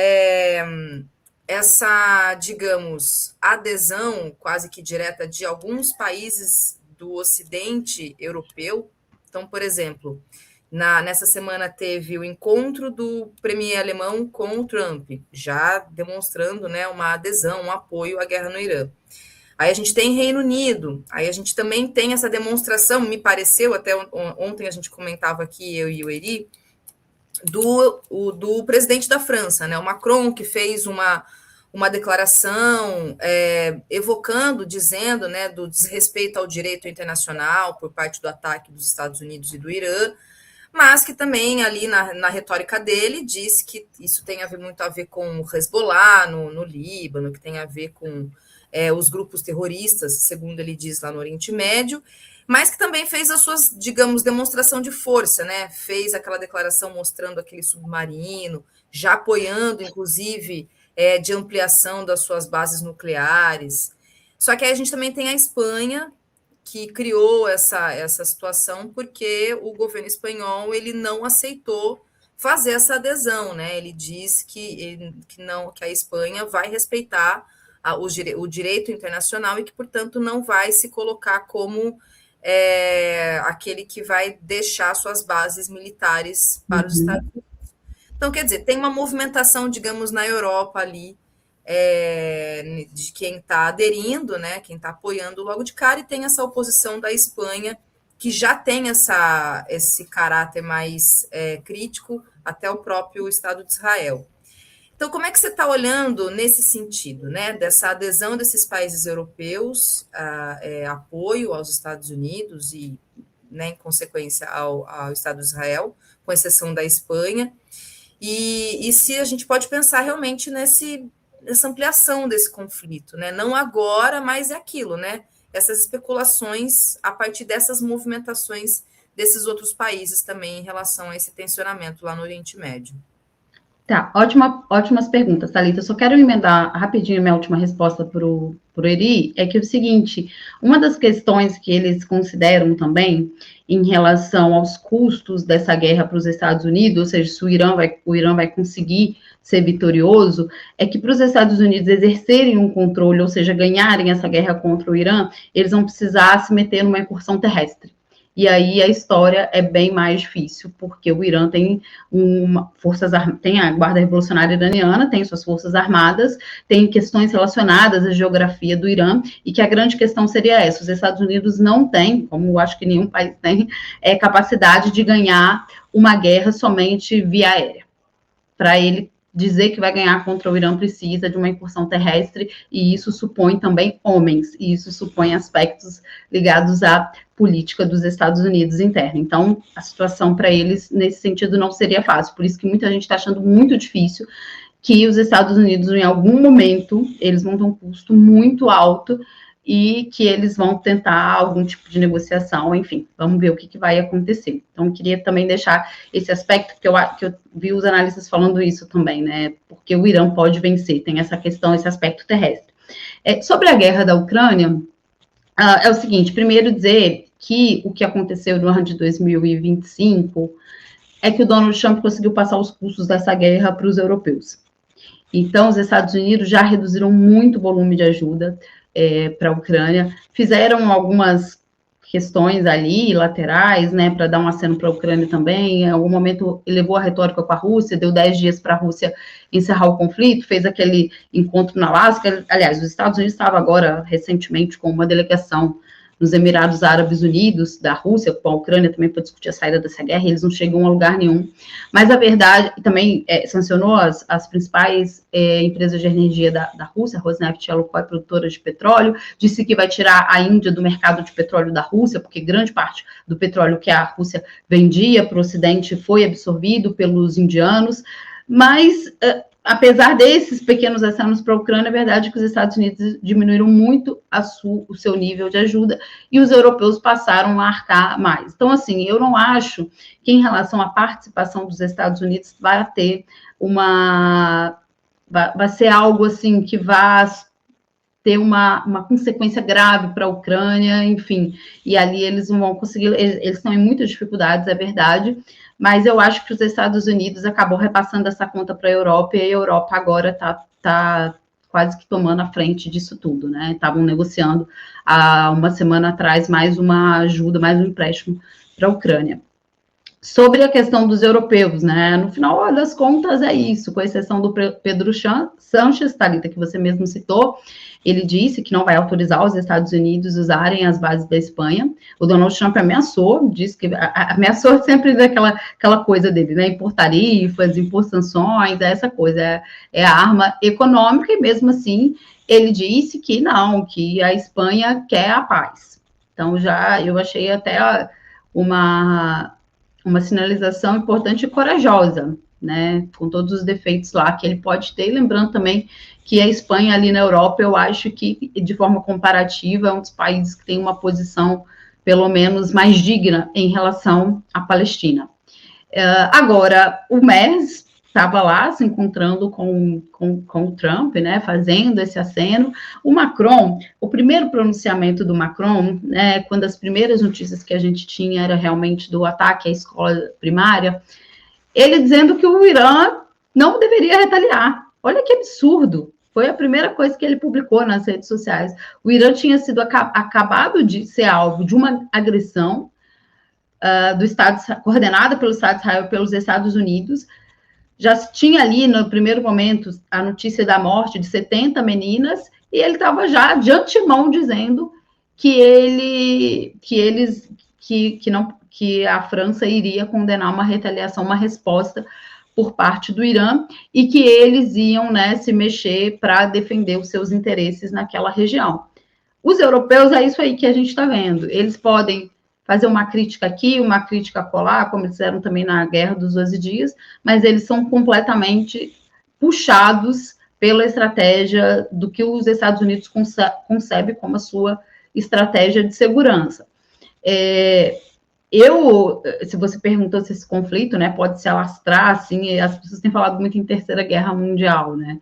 S1: essa, digamos, adesão quase que direta de alguns países do Ocidente europeu. Então, por exemplo, nessa semana teve o encontro do premier alemão com o Trump, já demonstrando, né, uma adesão, um apoio à guerra no Irã. Aí a gente tem Reino Unido, aí a gente também tem essa demonstração, me pareceu, até ontem a gente comentava aqui, eu e o Eri, do presidente da França, né, o Macron, que fez uma declaração evocando, dizendo, né, do desrespeito ao direito internacional por parte do ataque dos Estados Unidos e do Irã, mas que também ali na retórica dele diz que isso tem muito a ver com o Hezbollah no Líbano, que tem a ver com os grupos terroristas, segundo ele diz lá no Oriente Médio, mas que também fez as suas, digamos, demonstração de força, né? Fez aquela declaração mostrando aquele submarino, já apoiando, inclusive, de ampliação das suas bases nucleares. Só que aí a gente também tem a Espanha, que criou essa situação porque o governo espanhol ele não aceitou fazer essa adesão, né? Ele diz que a Espanha vai respeitar o direito internacional e que, portanto, não vai se colocar como aquele que vai deixar suas bases militares para os Estados Unidos. Então, quer dizer, tem uma movimentação, digamos, na Europa ali, de quem está aderindo, né, quem está apoiando logo de cara, e tem essa oposição da Espanha, que já tem esse caráter mais crítico até o próprio Estado de Israel. Então, como é que você está olhando nesse sentido, né, dessa adesão desses países europeus, apoio aos Estados Unidos e, né, em consequência, ao Estado de Israel, com exceção da Espanha, e se a gente pode pensar realmente nessa ampliação desse conflito, né? Não agora, mas é aquilo, né? Essas especulações a partir dessas movimentações desses outros países também em relação a esse tensionamento lá no Oriente Médio.
S2: Tá, ótimas perguntas, Thalita. Eu só quero emendar rapidinho minha última resposta para o Eri, é que é o seguinte, uma das questões que eles consideram também em relação aos custos dessa guerra para os Estados Unidos, ou seja, se o Irã vai conseguir ser vitorioso, é que para os Estados Unidos exercerem um controle, ou seja, ganharem essa guerra contra o Irã, eles vão precisar se meter numa incursão terrestre. e aí a história é bem mais difícil, porque o Irã tem tem a Guarda Revolucionária Iraniana, tem suas forças armadas, tem questões relacionadas à geografia do Irã, e que a grande questão seria essa: os Estados Unidos não têm, como eu acho que nenhum país tem, capacidade de ganhar uma guerra somente via aérea. Para ele dizer que vai ganhar contra o Irã, precisa de uma incursão terrestre, e isso supõe também homens, e isso supõe aspectos ligados à política dos Estados Unidos interna. Então, a situação para eles, nesse sentido, não seria fácil. Por isso que muita gente está achando muito difícil que os Estados Unidos, em algum momento, eles vão ter um custo muito alto e que eles vão tentar algum tipo de negociação, enfim, vamos ver o que vai acontecer. Então, queria também deixar esse aspecto, que eu vi os analistas falando isso também, né, porque o Irã pode vencer, tem essa questão, esse aspecto terrestre. Sobre a guerra da Ucrânia, é o seguinte: primeiro dizer que o que aconteceu no ano de 2025 é que o Donald Trump conseguiu passar os custos dessa guerra para os europeus. Então, os Estados Unidos já reduziram muito o volume de ajuda para a Ucrânia, fizeram algumas questões ali, laterais, né, para dar um aceno para a Ucrânia também. Em algum momento, elevou a retórica com a Rússia, deu 10 dias para a Rússia encerrar o conflito, fez aquele encontro na Alasca. Aliás, os Estados Unidos estava agora, recentemente, com uma delegação nos Emirados Árabes Unidos, da Rússia, com a Ucrânia também, para discutir a saída dessa guerra, e eles não chegam a lugar nenhum. Mas a verdade, também sancionou as principais empresas de energia da Rússia, a Rosneft e a Lukoil, produtora de petróleo, disse que vai tirar a Índia do mercado de petróleo da Rússia, porque grande parte do petróleo que a Rússia vendia para o Ocidente foi absorvido pelos indianos, mas apesar desses pequenos acenos para a Ucrânia, é verdade que os Estados Unidos diminuíram muito o seu nível de ajuda e os europeus passaram a arcar mais. Então, assim, eu não acho que em relação à participação dos Estados Unidos vai ter vai ser algo assim que vai ter uma consequência grave para a Ucrânia, enfim, e ali eles não vão conseguir, eles estão em muitas dificuldades, é verdade, mas eu acho que os Estados Unidos acabou repassando essa conta para a Europa, e a Europa agora está quase que tomando a frente disso tudo, né? Estavam negociando há uma semana atrás mais uma ajuda, mais um empréstimo para a Ucrânia. Sobre a questão dos europeus, né? No final das contas é isso, com exceção do Pedro Sánchez, Thalita, que você mesmo citou. Ele disse que não vai autorizar os Estados Unidos usarem as bases da Espanha. O Donald Trump ameaçou, disse que ameaçou sempre daquela coisa dele, né? Impor tarifas, impor sanções, essa coisa, é a arma econômica, e mesmo assim ele disse que não, que a Espanha quer a paz. Então eu achei até uma sinalização importante e corajosa, né, com todos os defeitos lá que ele pode ter, lembrando também que a Espanha ali na Europa, eu acho que, de forma comparativa, é um dos países que tem uma posição, pelo menos, mais digna em relação à Palestina. Agora, o Merz estava lá se encontrando com o Trump, né, fazendo esse aceno. O Macron, o primeiro pronunciamento do Macron, né, quando as primeiras notícias que a gente tinha era realmente do ataque à escola primária, ele dizendo que o Irã não deveria retaliar. Olha que absurdo! Foi a primeira coisa que ele publicou nas redes sociais. O Irã tinha sido acabado de ser alvo de uma agressão do Estado, coordenada pelo Estado de Israel e pelos Estados Unidos. Já tinha ali, no primeiro momento, a notícia da morte de 70 meninas, e ele estava já de antemão dizendo que a França iria condenar uma retaliação, uma resposta por parte do Irã, e que eles iam, né, se mexer para defender os seus interesses naquela região. Os europeus, é isso aí que a gente está vendo. Eles podem fazer uma crítica aqui, uma crítica acolá, como eles fizeram também na Guerra dos 12 Dias, mas eles são completamente puxados pela estratégia do que os Estados Unidos concebe como a sua estratégia de segurança. Se você perguntou se esse conflito, né, pode se alastrar, assim, as pessoas têm falado muito em Terceira Guerra Mundial, né?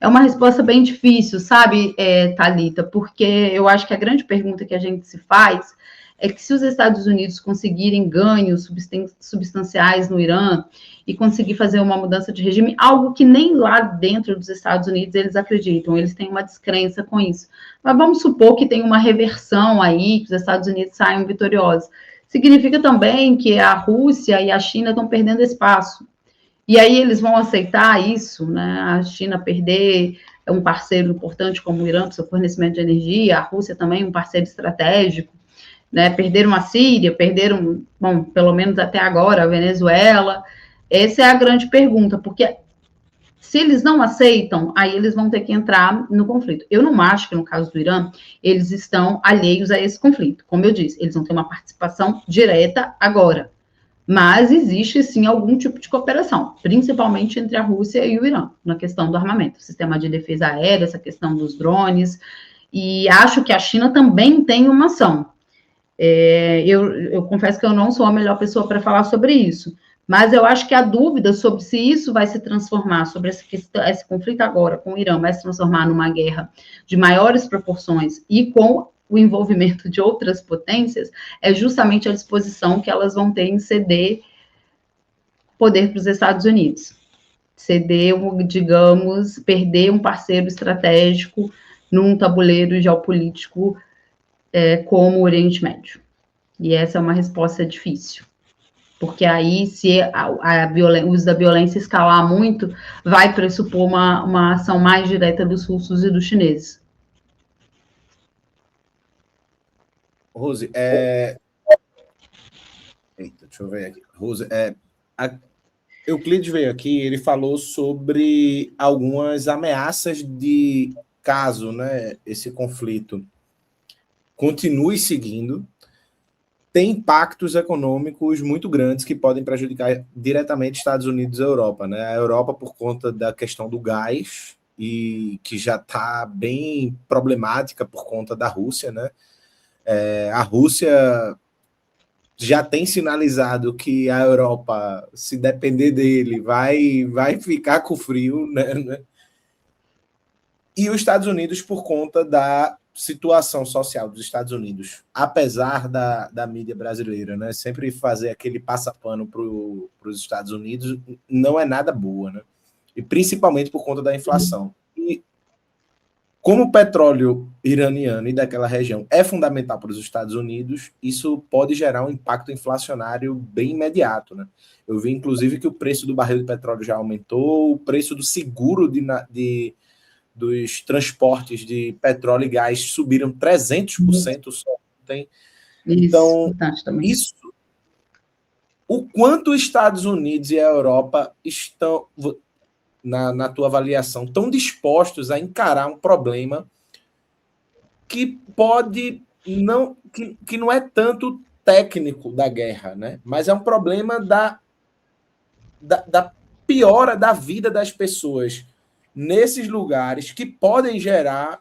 S2: É uma resposta bem difícil, sabe, Thalita? Porque eu acho que a grande pergunta que a gente se faz é que se os Estados Unidos conseguirem ganhos substanciais no Irã e conseguir fazer uma mudança de regime, algo que nem lá dentro dos Estados Unidos eles acreditam, eles têm uma descrença com isso. Mas vamos supor que tem uma reversão aí, que os Estados Unidos saiam vitoriosos. significa também que a Rússia e a China estão perdendo espaço. E aí eles vão aceitar isso, né? A China perder um parceiro importante como o Irã para o seu fornecimento de energia, a Rússia também um parceiro estratégico, né? Perderam a Síria, perderam, bom, pelo menos até agora, a Venezuela. Essa é a grande pergunta, porque se eles não aceitam, aí eles vão ter que entrar no conflito. Eu não acho que, no caso do Irã, eles estão alheios a esse conflito. Como eu disse, eles vão ter uma participação direta agora. Mas existe, sim, algum tipo de cooperação, principalmente entre a Rússia e o Irã, na questão do armamento, sistema de defesa aérea, essa questão dos drones, e acho que a China também tem uma ação. Eu confesso que eu não sou a melhor pessoa para falar sobre isso, mas eu acho que a dúvida sobre se isso vai se transformar, sobre esse conflito agora com o Irã, vai se transformar numa guerra de maiores proporções e com o envolvimento de outras potências, é justamente a disposição que elas vão ter em ceder poder para os Estados Unidos. Ceder, digamos, perder um parceiro estratégico num tabuleiro geopolítico como o Oriente Médio. E essa é uma resposta difícil. Porque aí, se o uso da violência escalar muito, vai pressupor uma ação mais direta dos russos e dos chineses.
S3: Rose, Eita, deixa eu ver aqui. Rose, Euclides veio aqui, ele falou sobre algumas ameaças de caso, né, esse conflito continue seguindo, tem impactos econômicos muito grandes que podem prejudicar diretamente Estados Unidos e a Europa, né? A Europa por conta da questão do gás, e que já está bem problemática por conta da Rússia, né? A Rússia já tem sinalizado que a Europa, se depender dele, vai ficar com frio, né? E os Estados Unidos, por conta da situação social dos Estados Unidos, apesar da mídia brasileira, né? Sempre fazer aquele passapano para os Estados Unidos não é nada boa, né? E principalmente por conta da inflação. E como o petróleo iraniano e daquela região é fundamental para os Estados Unidos, isso pode gerar um impacto inflacionário bem imediato, né? Eu vi, inclusive, que o preço do barril de petróleo já aumentou, o preço do seguro dos transportes de petróleo e gás subiram 300% só ontem. Então, isso, o quanto os Estados Unidos e a Europa estão, na tua avaliação, estão dispostos a encarar um problema que pode não, que não é tanto técnico da guerra, né? Mas é um problema da piora da vida das pessoas nesses lugares, que podem gerar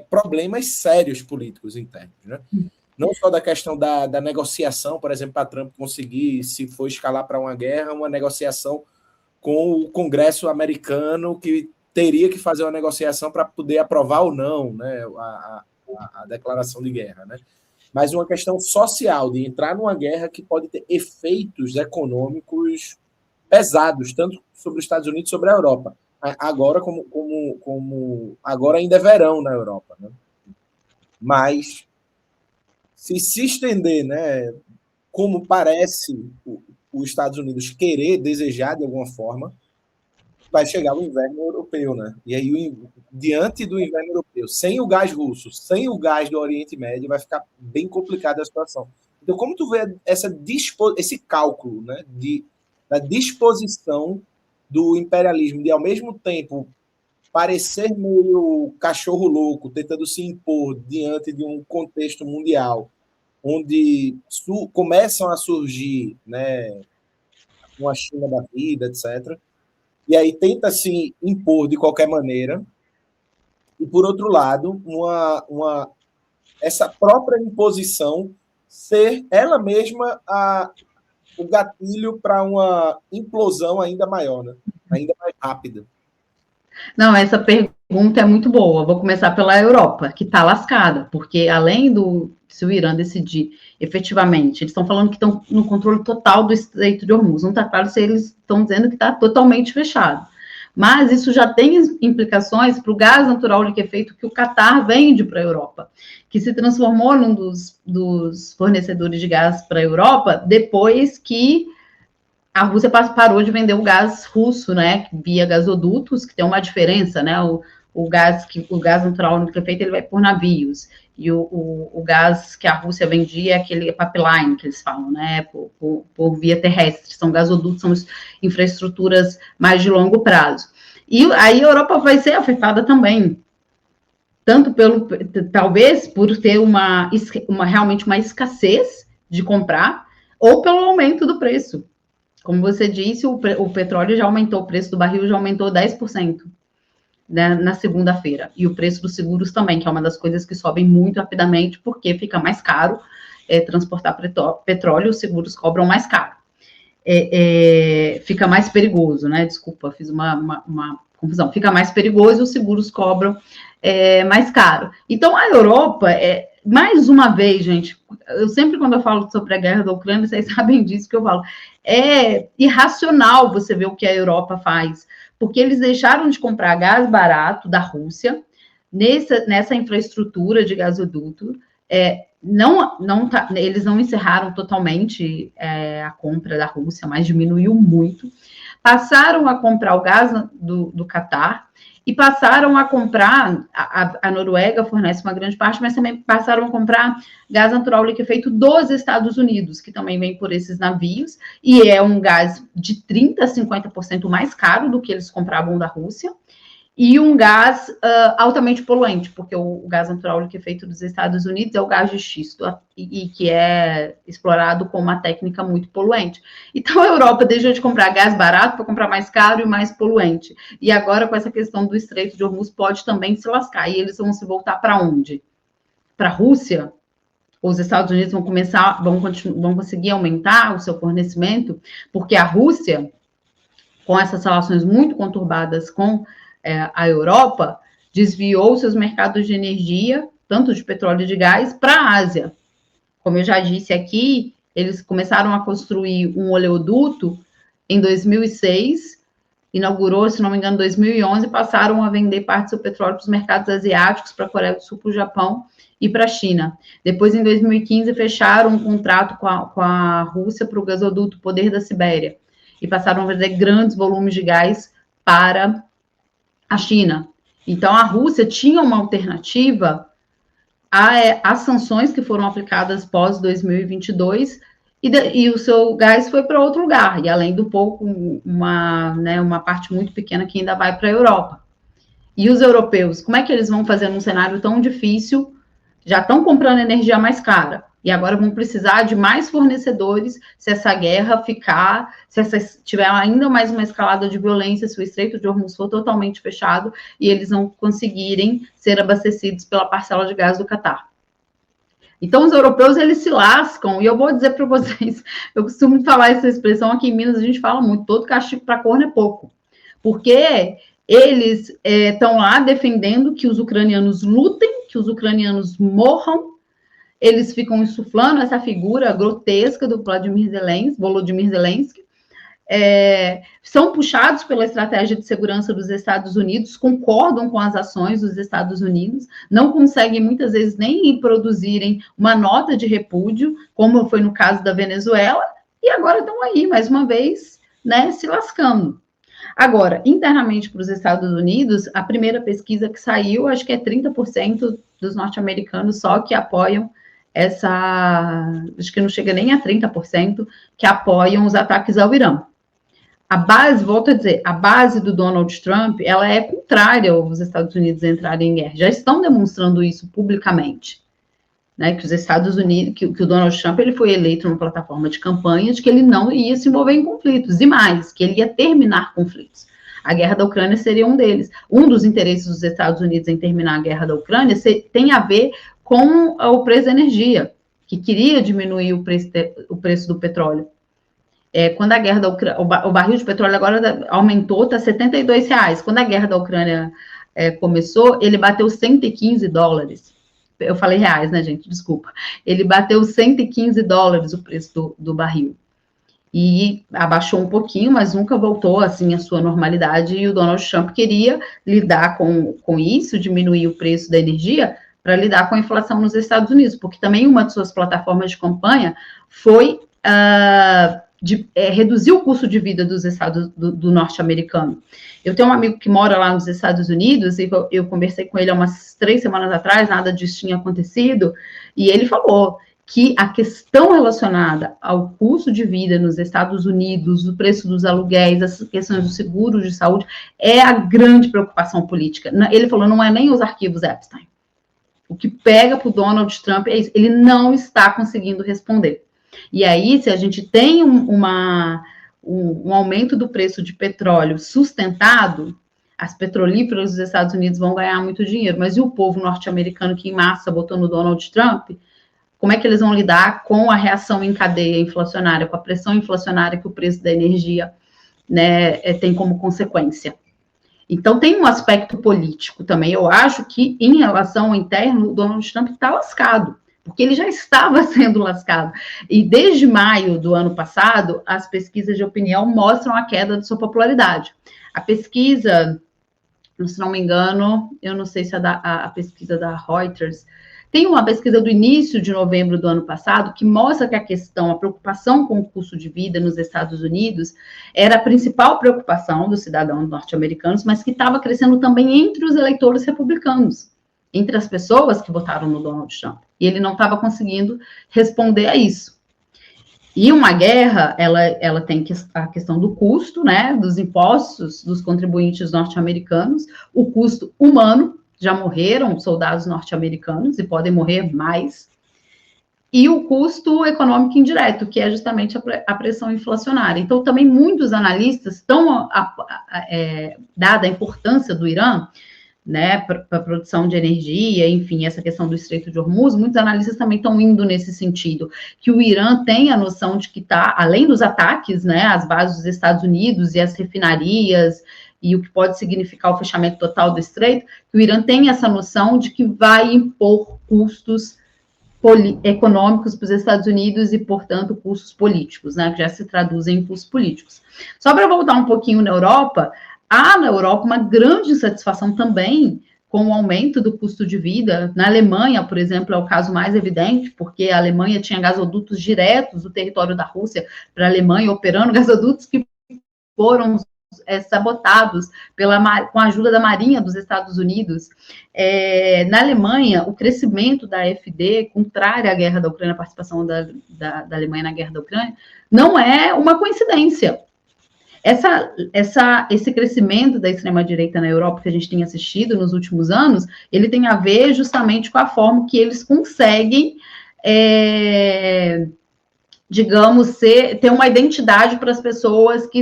S3: problemas sérios políticos internos, né? Não só da questão da negociação, por exemplo, para Trump conseguir, se for escalar para uma guerra, uma negociação com o Congresso americano, que teria que fazer uma negociação para poder aprovar ou não, né, a declaração de guerra, né? Mas uma questão social, de entrar numa guerra que pode ter efeitos econômicos pesados, tanto sobre os Estados Unidos como sobre a Europa. Agora, agora ainda é verão na Europa, né? Mas se estender, né, como parece os Estados Unidos querer, desejar de alguma forma, vai chegar o inverno europeu, né? E aí, diante do inverno europeu, sem o gás russo, sem o gás do Oriente Médio, vai ficar bem complicada a situação. Então, como tu vê esse cálculo, né, da disposição do imperialismo de, ao mesmo tempo, parecer meio cachorro louco, tentando se impor diante de um contexto mundial, onde começam a surgir, né, uma China da vida, etc., e aí tenta se impor de qualquer maneira, e, por outro lado, essa própria imposição ser ela mesma o gatilho para uma implosão ainda maior, né? Ainda mais rápida.
S2: Não, essa pergunta é muito boa. Vou começar pela Europa, que está lascada, porque além se o Irã decidir efetivamente, eles estão falando que estão no controle total do Estreito de Hormuz. Não está claro se eles estão dizendo que está totalmente fechado. Mas isso já tem implicações para o gás natural liquefeito que o Catar vende para a Europa, que se transformou num dos fornecedores de gás para a Europa depois que a Rússia parou de vender o gás russo, né, via gasodutos, que tem uma diferença, né, o gás natural liquefeito ele vai por navios, e o gás que a Rússia vendia é aquele pipeline que eles falam, né, por via terrestre, são gasodutos, são infraestruturas mais de longo prazo. E aí a Europa vai ser afetada também, tanto talvez por ter realmente uma escassez de comprar, ou pelo aumento do preço. Como você disse, o petróleo já aumentou, o preço do barril já aumentou 10%, né, na segunda-feira. E o preço dos seguros também, que é uma das coisas que sobem muito rapidamente, porque fica mais caro transportar petróleo, os seguros cobram mais caro. Fica mais perigoso, né? Desculpa, fiz uma confusão. Fica mais perigoso, os seguros cobram mais caro. Então, a Europa, mais uma vez, gente, eu sempre quando eu falo sobre a guerra da Ucrânia, vocês sabem disso que eu falo, é irracional você ver o que a Europa faz, porque eles deixaram de comprar gás barato da Rússia, nessa infraestrutura de gasoduto, eles não encerraram totalmente a compra da Rússia, mas diminuiu muito, passaram a comprar o gás do Catar, e passaram a comprar, a Noruega fornece uma grande parte, mas também passaram a comprar gás natural liquefeito dos Estados Unidos, que também vem por esses navios, e é um gás de 30% a 50% mais caro do que eles compravam da Rússia, e um gás altamente poluente, porque o gás natural liquefeito dos Estados Unidos é o gás de xisto, e que é explorado com uma técnica muito poluente. Então, a Europa deixou de comprar gás barato para comprar mais caro e mais poluente. E agora, com essa questão do Estreito de Hormuz, pode também se lascar. E eles vão se voltar para onde? Para a Rússia? Os Estados Unidos vão conseguir aumentar o seu fornecimento? Porque a Rússia, com essas relações muito conturbadas com a Europa, desviou seus mercados de energia, tanto de petróleo e de gás, para a Ásia. Como eu já disse aqui, eles começaram a construir um oleoduto em 2006, inaugurou, se não me engano, em 2011, passaram a vender parte do seu petróleo para os mercados asiáticos, para a Coreia do Sul, para o Japão e para a China. Depois, em 2015, fecharam um contrato com a Rússia para o gasoduto Poder da Sibéria, e passaram a vender grandes volumes de gás para a China. Então, a Rússia tinha uma alternativa às sanções que foram aplicadas pós-2022, e o seu gás foi para outro lugar, e além do pouco, uma parte muito pequena que ainda vai para a Europa. E os europeus, como é que eles vão fazer num cenário tão difícil? Já estão comprando energia mais cara, e agora vão precisar de mais fornecedores se essa guerra se tiver ainda mais uma escalada de violência, se o Estreito de Hormuz for totalmente fechado e eles não conseguirem ser abastecidos pela parcela de gás do Catar. Então, os europeus, eles se lascam, e eu vou dizer para vocês, eu costumo falar essa expressão aqui em Minas, a gente fala muito, todo castigo para corno é pouco, porque eles estão lá defendendo que os ucranianos lutem, que os ucranianos morram, eles ficam insuflando essa figura grotesca do Volodymyr Zelensky, são puxados pela estratégia de segurança dos Estados Unidos, concordam com as ações dos Estados Unidos, não conseguem muitas vezes nem produzirem uma nota de repúdio, como foi no caso da Venezuela, e agora estão aí, mais uma vez, né, se lascando. Agora, internamente para os Estados Unidos, a primeira pesquisa que saiu, acho que é 30% dos norte-americanos só que apoiam acho que não chega nem a 30%, que apoiam os ataques ao Irã. A base, volto a dizer, a base do Donald Trump, ela é contrária aos Estados Unidos entrarem em guerra. Já estão demonstrando isso publicamente, né? Que os Estados Unidos, que o Donald Trump, ele foi eleito numa plataforma de campanha de que ele não ia se envolver em conflitos, e mais, que ele ia terminar conflitos. A guerra da Ucrânia seria um deles. Um dos interesses dos Estados Unidos em terminar a guerra da Ucrânia tem a ver com o preço da energia, que queria diminuir o preço do petróleo. Quando a guerra da Ucrânia, o barril de petróleo agora aumentou, está R$72. Quando a guerra da Ucrânia começou, ele bateu $115. Eu falei reais, né, gente? Desculpa. Ele bateu $115 o preço do barril. e abaixou um pouquinho, mas nunca voltou assim à sua normalidade, e o Donald Trump queria lidar com isso, diminuir o preço da energia para lidar com a inflação nos Estados Unidos, porque também uma de suas plataformas de campanha foi reduzir o custo de vida dos estados do norte-americano. Eu tenho um amigo que mora lá nos Estados Unidos, e eu conversei com ele há umas 3 semanas atrás, nada disso tinha acontecido, e ele falou que a questão relacionada ao custo de vida nos Estados Unidos, o preço dos aluguéis, as questões do seguro de saúde, é a grande preocupação política. Ele falou, não é nem os arquivos Epstein. O que pega para o Donald Trump é isso, ele não está conseguindo responder. E aí, se a gente tem um aumento do preço de petróleo sustentado, as petrolíferas dos Estados Unidos vão ganhar muito dinheiro, mas e o povo norte-americano que em massa botou no Donald Trump? Como é que eles vão lidar com a reação em cadeia inflacionária, com a pressão inflacionária que o preço da energia, né, tem como consequência? Então, tem um aspecto político também. Eu acho que, em relação ao interno, o Donald Trump está lascado, porque ele já estava sendo lascado. E desde maio do ano passado, as pesquisas de opinião mostram a queda de sua popularidade. A pesquisa, se não me engano, eu não sei se é a pesquisa da Reuters, tem uma pesquisa do início de novembro do ano passado que mostra que a preocupação com o custo de vida nos Estados Unidos era a principal preocupação dos cidadãos norte-americanos, mas que estava crescendo também entre os eleitores republicanos, entre as pessoas que votaram no Donald Trump. E ele não estava conseguindo responder a isso. E uma guerra, ela tem a questão do custo, né, dos impostos dos contribuintes norte-americanos, o custo humano, já morreram soldados norte-americanos e podem morrer mais, e o custo econômico indireto, que é justamente a pressão inflacionária. Então, também muitos analistas estão, dada a importância do Irã, né, para a produção de energia, enfim, essa questão do Estreito de Hormuz, muitos analistas também estão indo nesse sentido, que o Irã tem a noção de que está, além dos ataques, né, às bases dos Estados Unidos e às refinarias, e o que pode significar o fechamento total do Estreito, que o Irã tem essa noção de que vai impor custos econômicos para os Estados Unidos e, portanto, custos políticos, né, que já se traduzem em custos políticos. Só para voltar um pouquinho na Europa, há na Europa uma grande insatisfação também com o aumento do custo de vida. Na Alemanha, por exemplo, é o caso mais evidente, porque a Alemanha tinha gasodutos diretos do território da Rússia para a Alemanha, operando gasodutos que foram sabotados com a ajuda da Marinha dos Estados Unidos. Na Alemanha, o crescimento da AfD, contrário à guerra da Ucrânia, a participação da Alemanha na guerra da Ucrânia, não é uma coincidência. Esse crescimento da extrema-direita na Europa que a gente tem assistido nos últimos anos, ele tem a ver justamente com a forma que eles conseguem, digamos, ter uma identidade para as pessoas que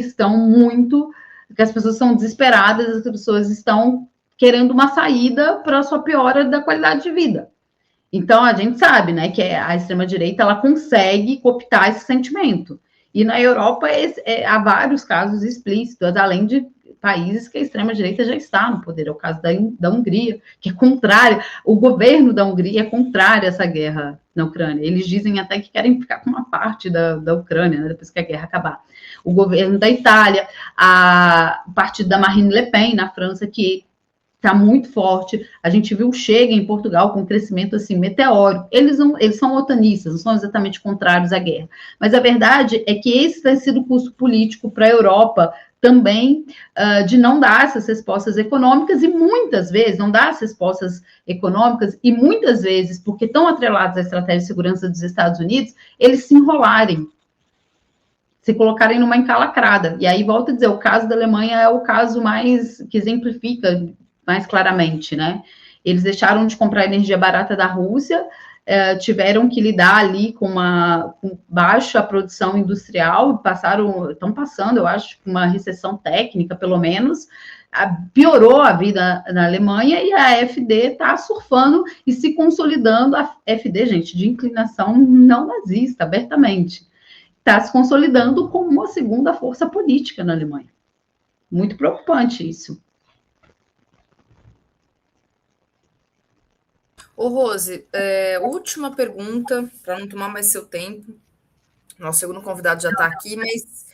S2: as pessoas são desesperadas, as pessoas estão querendo uma saída para a sua piora da qualidade de vida. Então, a gente sabe, né, que a extrema-direita, ela consegue cooptar esse sentimento. E na Europa há vários casos explícitos, além de países que a extrema-direita já está no poder. É o caso da Hungria, que é contrário, o governo da Hungria é contrário a essa guerra na Ucrânia. Eles dizem até que querem ficar com uma parte da Ucrânia, né, depois que a guerra acabar. O governo da Itália, o partido da Marine Le Pen na França, que está muito forte. A gente viu o Chega em Portugal com um crescimento assim meteórico. Eles são otanistas, não são exatamente contrários à guerra. Mas a verdade é que esse tem sido o custo político para a Europa também, de não dar essas respostas econômicas, e muitas vezes não dar as respostas econômicas, e muitas vezes, porque estão atrelados à estratégia de segurança dos Estados Unidos, eles se enrolarem, se colocarem numa encalacrada. E aí, volto a dizer, o caso da Alemanha é o caso mais que exemplifica mais claramente, né? Eles deixaram de comprar energia barata da Rússia, tiveram que lidar ali com baixa produção industrial, estão passando, eu acho, uma recessão técnica, pelo menos, piorou a vida na Alemanha, e a AfD está surfando e se consolidando. A AfD, gente, de inclinação não nazista, abertamente, está se consolidando como uma segunda força política na Alemanha. Muito preocupante isso.
S1: Ô, Rose, última pergunta, para não tomar mais seu tempo. Nosso segundo convidado já está aqui, mas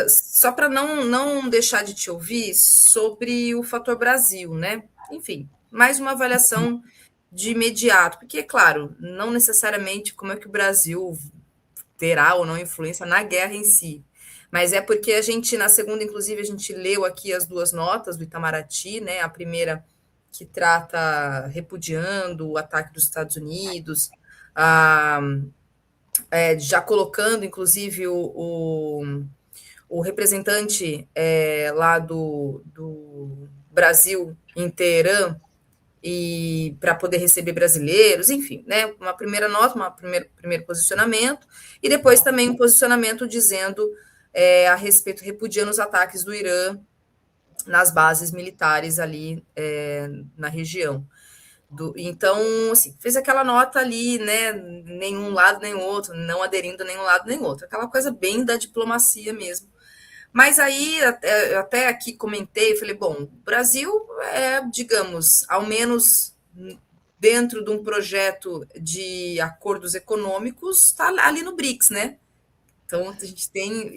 S1: só para não deixar de te ouvir sobre o fator Brasil, né? Enfim, mais uma avaliação de imediato, porque, é claro, não necessariamente como é que o Brasil terá ou não influência na guerra em si, mas é porque a gente, na segunda, inclusive, a gente leu aqui as duas notas do Itamaraty, né? A primeira que trata repudiando o ataque dos Estados Unidos, já colocando, inclusive, o representante lá do Brasil em Teherã, e para poder receber brasileiros, enfim, né? Uma primeira nota, primeiro posicionamento, e depois também um posicionamento dizendo a respeito, repudiando os ataques do Irã nas bases militares ali na região. Então, assim, fez aquela nota ali, né? Nenhum lado nem outro, não aderindo a nenhum lado nem outro, aquela coisa bem da diplomacia mesmo. Mas aí, até aqui comentei, falei, bom, o Brasil digamos, ao menos dentro de um projeto de acordos econômicos, está ali no BRICS, né? Então, a gente tem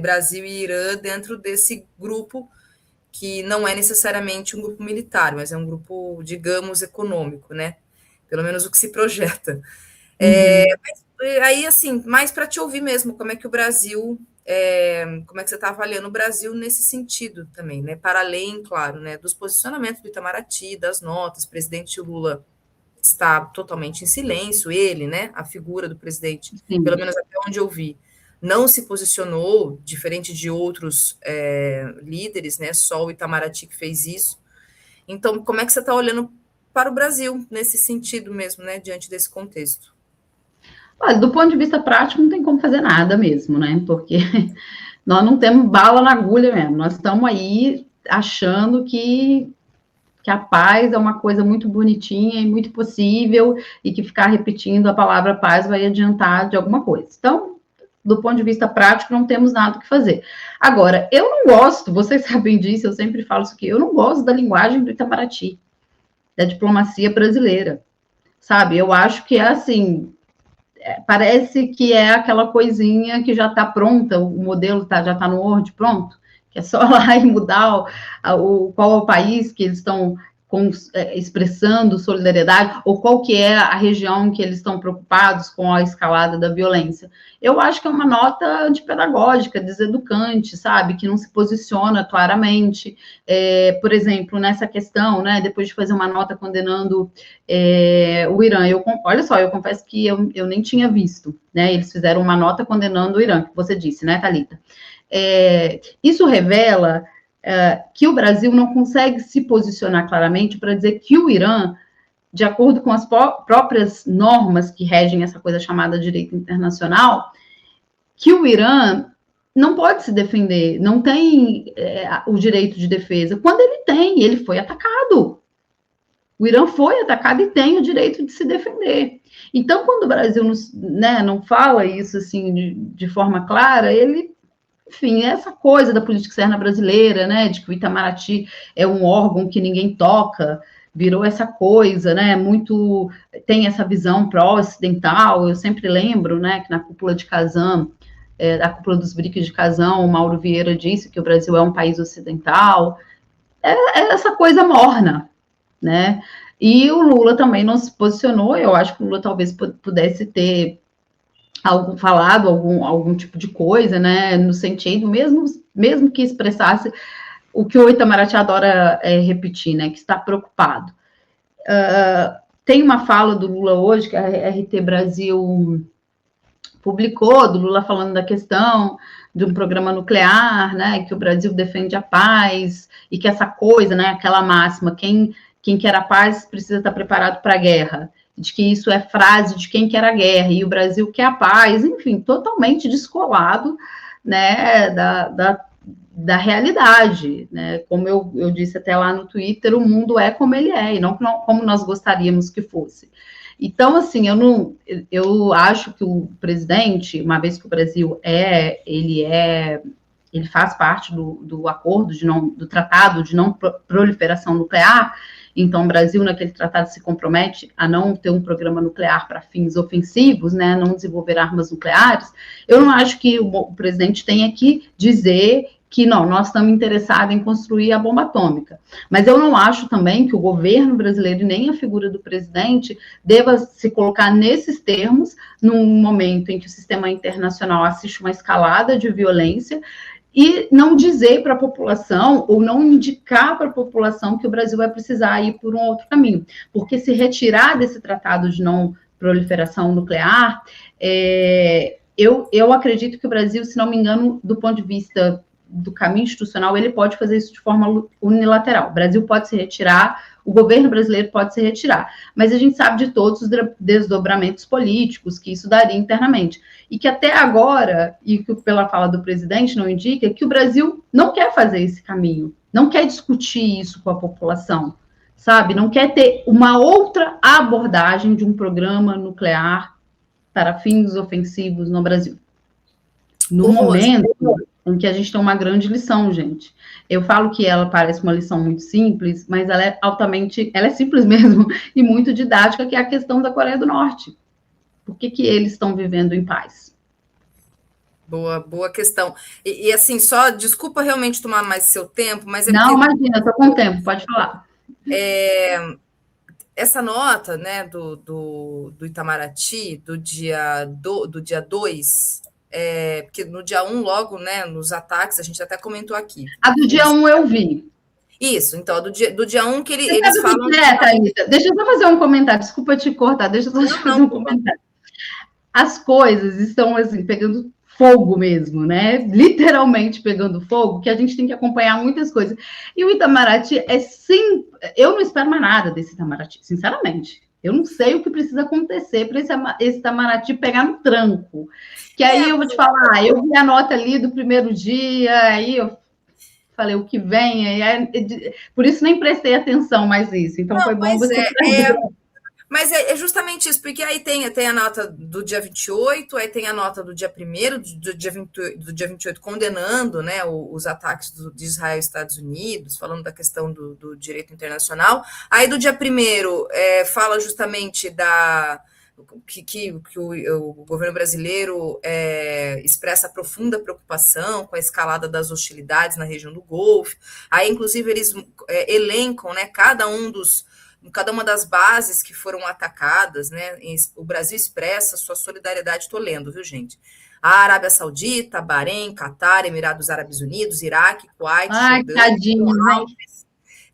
S1: Brasil e Irã dentro desse grupo, que não é necessariamente um grupo militar, mas é um grupo, digamos, econômico, né? Pelo menos o que se projeta. Mas, aí, assim, mais para te ouvir mesmo, como é que o Brasil... como é que você está avaliando o Brasil nesse sentido também, né? Para além, claro, né, dos posicionamentos do Itamaraty, das notas, o presidente Lula está totalmente em silêncio, ele, né, a figura do presidente,
S2: Sim.
S1: Pelo menos até onde eu vi, não se posicionou, diferente de outros líderes, né, só o Itamaraty que fez isso. Então, como é que você está olhando para o Brasil nesse sentido mesmo, né, diante desse contexto?
S2: Olha, do ponto de vista prático, não tem como fazer nada mesmo, né? Porque nós não temos bala na agulha mesmo. Nós estamos aí achando que a paz é uma coisa muito bonitinha e muito possível e que ficar repetindo a palavra paz vai adiantar de alguma coisa. Então, do ponto de vista prático, não temos nada o que fazer. Agora, eu não gosto, vocês sabem disso, eu sempre falo isso aqui, eu não gosto da linguagem do Itamaraty, da diplomacia brasileira, sabe? Eu acho que é assim... parece que é aquela coisinha que já está pronta, o modelo já está no Word pronto, que é só lá e mudar qual é o país que eles estão expressando solidariedade, ou qual que é a região que eles estão preocupados com a escalada da violência. Eu acho que é uma nota antipedagógica, deseducante, sabe, que não se posiciona claramente. Por exemplo, nessa questão, né, depois de fazer uma nota condenando o Irã, olha só, eu confesso que eu nem tinha visto, né, eles fizeram uma nota condenando o Irã, que você disse, né, Thalita? Isso revela que o Brasil não consegue se posicionar claramente para dizer que o Irã, de acordo com as próprias normas que regem essa coisa chamada direito internacional, que o Irã não pode se defender, não tem o direito de defesa, quando ele foi atacado. O Irã foi atacado e tem o direito de se defender. Então, quando o Brasil não fala isso assim de forma clara, enfim, essa coisa da política externa brasileira, né, de que o Itamaraty é um órgão que ninguém toca, virou essa coisa, né, tem essa visão pró-ocidental. Eu sempre lembro, né, que na cúpula de Kazan, a cúpula dos BRICS de Kazan, o Mauro Vieira disse que o Brasil é um país ocidental, é essa coisa morna, né, e o Lula também não se posicionou. Eu acho que o Lula talvez pudesse ter falado algum tipo de coisa, né, no sentido, mesmo que expressasse o que o Itamaraty adora repetir, né, que está preocupado. Tem uma fala do Lula hoje, que a RT Brasil publicou, do Lula falando da questão de um programa nuclear, né, que o Brasil defende a paz, e que essa coisa, né, aquela máxima, quem quer a paz precisa estar preparado para a guerra, de que isso é frase de quem quer a guerra, e o Brasil quer a paz, enfim, totalmente descolado, né, da realidade, né, como eu disse até lá no Twitter, o mundo é como ele é, e não como nós gostaríamos que fosse. Então, assim, eu acho que o presidente, uma vez que o Brasil ele faz parte do acordo do tratado de não proliferação nuclear, Então, o Brasil, naquele tratado, se compromete a não ter um programa nuclear para fins ofensivos, né, não desenvolver armas nucleares. Eu não acho que o presidente tenha que dizer que não, nós estamos interessados em construir a bomba atômica. Mas eu não acho também que o governo brasileiro, nem a figura do presidente, deva se colocar nesses termos, num momento em que o sistema internacional assiste uma escalada de violência, e não dizer para a população, ou não indicar para a população que o Brasil vai precisar ir por um outro caminho. Porque se retirar desse tratado de não proliferação nuclear, eu acredito que o Brasil, se não me engano, do ponto de vista do caminho institucional, ele pode fazer isso de forma unilateral. O Brasil pode se retirar, o governo brasileiro pode se retirar, mas a gente sabe de todos os desdobramentos políticos que isso daria internamente. E que até agora, e que pela fala do presidente não indica, que o Brasil não quer fazer esse caminho, não quer discutir isso com a população, sabe? Não quer ter uma outra abordagem de um programa nuclear para fins ofensivos no Brasil. No momento em que a gente tem uma grande lição, gente. Eu falo que ela parece uma lição muito simples, mas ela é simples mesmo, e muito didática, que é a questão da Coreia do Norte. Por que eles estão vivendo em paz?
S1: Boa questão. E assim, só, desculpa realmente tomar mais seu tempo, mas é
S2: não, imagina, estou com tempo, pode falar.
S1: Essa nota, né, do Itamaraty, do dia 2, porque no dia 1, logo, né, nos ataques, a gente até comentou aqui.
S2: A do dia 1 eu vi.
S1: Isso, então, do dia 1 que eles falam...
S2: Thalita, deixa eu só fazer um comentário, desculpa te cortar, deixa eu só fazer um comentário. As coisas estão, assim, pegando fogo mesmo, né? Literalmente pegando fogo, que a gente tem que acompanhar muitas coisas. E o Itamaraty eu não espero mais nada desse Itamaraty, sinceramente. Eu não sei o que precisa acontecer para esse Itamaraty pegar no tranco. Que aí eu vou te falar, eu vi a nota ali do primeiro dia, aí eu falei o que vem, por isso nem prestei atenção mais nisso. Então foi bom você trazer.
S1: Mas é justamente isso, porque aí tem a nota do dia 28, aí tem a nota do dia 1º, do dia 28, condenando, né, os ataques de Israel e Estados Unidos, falando da questão do direito internacional. Aí do dia 1º fala justamente que o governo brasileiro expressa profunda preocupação com a escalada das hostilidades na região do Golfo. Aí, inclusive, eles elencam, né, cada uma das bases que foram atacadas, né? O Brasil expressa sua solidariedade, estou lendo, viu, gente? A Arábia Saudita, Bahrein, Catar, Emirados Árabes Unidos, Iraque, Kuwait,
S2: Jordânia,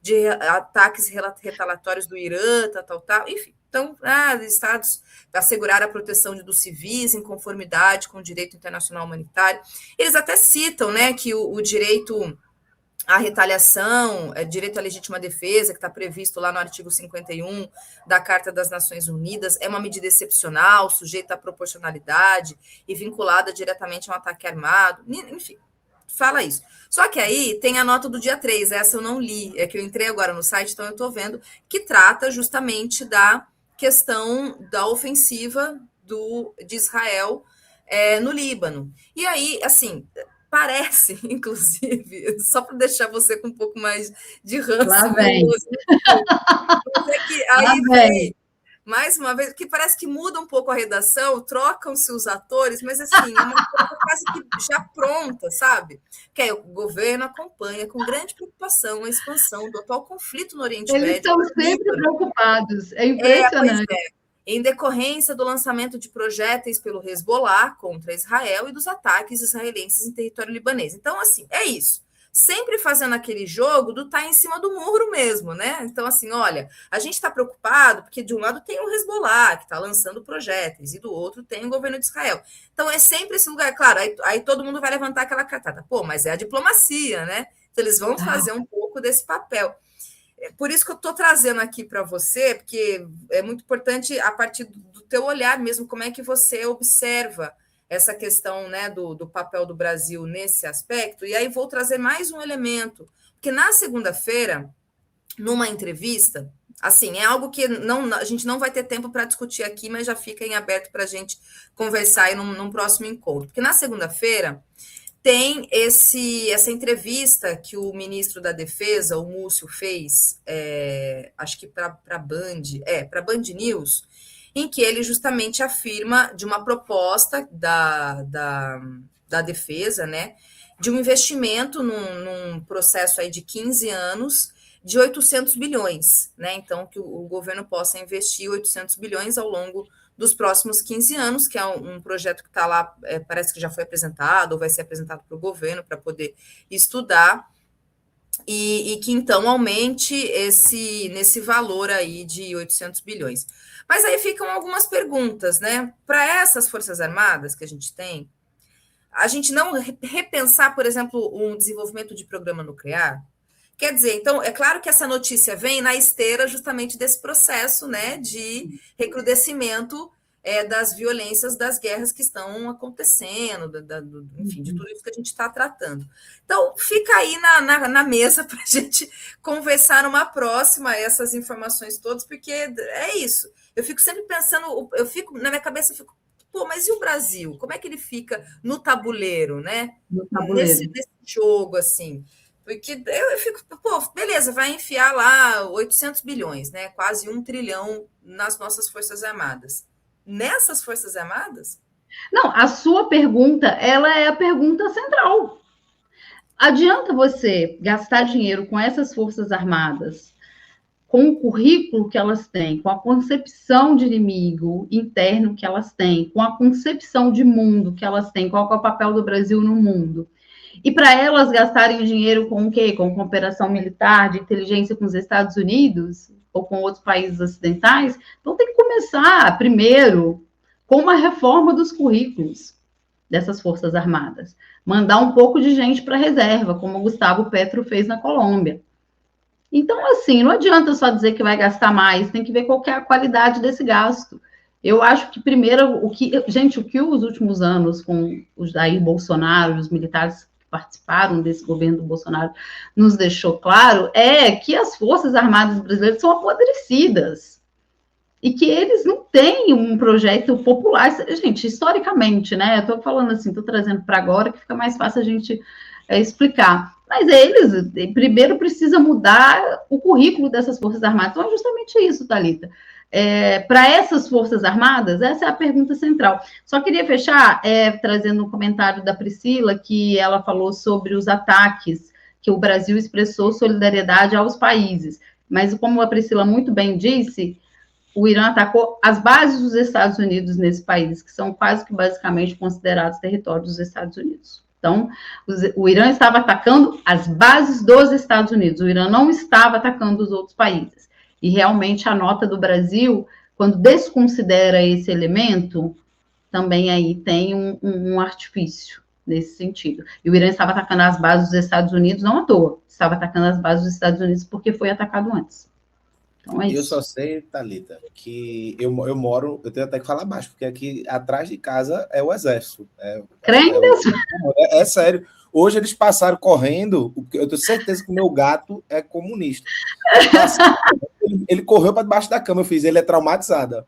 S1: de ataques retaliatórios do Irã, tal, enfim. Então, estados assegurar a proteção dos civis em conformidade com o direito internacional humanitário. Eles até citam, né, que o direito à retaliação, direito à legítima defesa, que está previsto lá no artigo 51 da Carta das Nações Unidas, é uma medida excepcional, sujeita à proporcionalidade e vinculada diretamente a um ataque armado. Enfim, fala isso. Só que aí tem a nota do dia 3, essa eu não li, é que eu entrei agora no site, então eu estou vendo, que trata justamente da questão da ofensiva de Israel no Líbano. E aí, assim... Parece, inclusive, só para deixar você com um pouco mais de ranço.
S2: Lá vem.
S1: Mas é que aí vem, mais uma vez, que parece que muda um pouco a redação, trocam-se os atores, mas assim, é uma coisa quase que já pronta, sabe? Que aí o governo acompanha com grande preocupação a expansão do atual conflito no Oriente Médio.
S2: Eles estão sempre preocupados, é impressionante.
S1: Em decorrência do lançamento de projéteis pelo Hezbollah contra Israel e dos ataques israelenses em território libanês. Então, assim, é isso. Sempre fazendo aquele jogo do em cima do muro mesmo, né? Então, assim, olha, a gente está preocupado porque de um lado tem o Hezbollah, que está lançando projéteis, e do outro tem o governo de Israel. Então, é sempre esse lugar, claro, aí todo mundo vai levantar aquela cartada. Pô, mas é a diplomacia, né? Então, eles vão fazer um pouco desse papel. Por isso que eu estou trazendo aqui para você, porque é muito importante a partir do teu olhar mesmo, como é que você observa essa questão, né, do papel do Brasil nesse aspecto. E aí vou trazer mais um elemento, porque na segunda-feira, numa entrevista, assim, é algo que a gente não vai ter tempo para discutir aqui, mas já fica em aberto para a gente conversar aí num próximo encontro. Porque na segunda-feira tem essa entrevista que o ministro da Defesa, o Múcio, fez, acho que para a Band News, em que ele justamente afirma de uma proposta da Defesa, né, de um investimento num processo aí de 15 anos de 800 bilhões, né? Então, que o governo possa investir 800 bilhões ao longo dos próximos 15 anos, que é um projeto que está lá, parece que já foi apresentado, ou vai ser apresentado para o governo para poder estudar, e que então aumente nesse valor aí de 800 bilhões. Mas aí ficam algumas perguntas, né? Para essas Forças Armadas que a gente não repensar, por exemplo, um desenvolvimento de programa nuclear. Quer dizer, então, é claro que essa notícia vem na esteira justamente desse processo, né, de recrudescimento das violências das guerras que estão acontecendo, enfim, de tudo isso que a gente está tratando. Então, fica aí na mesa para a gente conversar numa próxima essas informações todas, porque é isso. Eu fico sempre pensando, na minha cabeça, eu fico, pô, mas e o Brasil? Como é que ele fica no tabuleiro, né?
S2: No tabuleiro.
S1: Nesse jogo, assim. Porque eu fico, pô, beleza, vai enfiar lá 800 bilhões, né? Quase 1 trilhão nas nossas Forças Armadas. Nessas Forças Armadas?
S2: Não, a sua pergunta, ela é a pergunta central. Adianta você gastar dinheiro com essas Forças Armadas, com o currículo que elas têm, com a concepção de inimigo interno que elas têm, com a concepção de mundo que elas têm, qual é o papel do Brasil no mundo. E para elas gastarem dinheiro com o quê? Com cooperação militar, de inteligência com os Estados Unidos ou com outros países ocidentais? Então tem que começar, primeiro, com uma reforma dos currículos dessas Forças Armadas. Mandar um pouco de gente para a reserva, como o Gustavo Petro fez na Colômbia. Então, assim, não adianta só dizer que vai gastar mais, tem que ver qual que é a qualidade desse gasto. Eu acho que, primeiro, o que os últimos anos, com o Jair Bolsonaro, os militares que participaram desse governo do Bolsonaro, nos deixou claro, é que as Forças Armadas brasileiras são apodrecidas. E que eles não têm um projeto popular. Gente, historicamente, né? Eu estou falando assim, estou trazendo para agora, que fica mais fácil a gente explicar. Mas eles, primeiro, precisam mudar o currículo dessas Forças Armadas. Então, é justamente isso, Thalita. Para essas Forças Armadas, essa é a pergunta central. Só queria fechar trazendo um comentário da Priscila, que ela falou sobre os ataques, que o Brasil expressou solidariedade aos países. Mas, como a Priscila muito bem disse, o Irã atacou as bases dos Estados Unidos nesse país, que são quase que basicamente considerados territórios dos Estados Unidos. Então, o Irã estava atacando as bases dos Estados Unidos, o Irã não estava atacando os outros países. E realmente a nota do Brasil, quando desconsidera esse elemento, também aí tem um artifício nesse sentido. E o Irã estava atacando as bases dos Estados Unidos não à toa, estava atacando as bases dos Estados Unidos porque foi atacado antes. Então é isso.
S3: Eu só sei, Thalita, que eu moro, eu tenho até que falar baixo, porque aqui atrás de casa é o exército. É sério. Hoje eles passaram correndo, eu tenho certeza que o meu gato é comunista. Ele correu para debaixo da cama, ele é traumatizado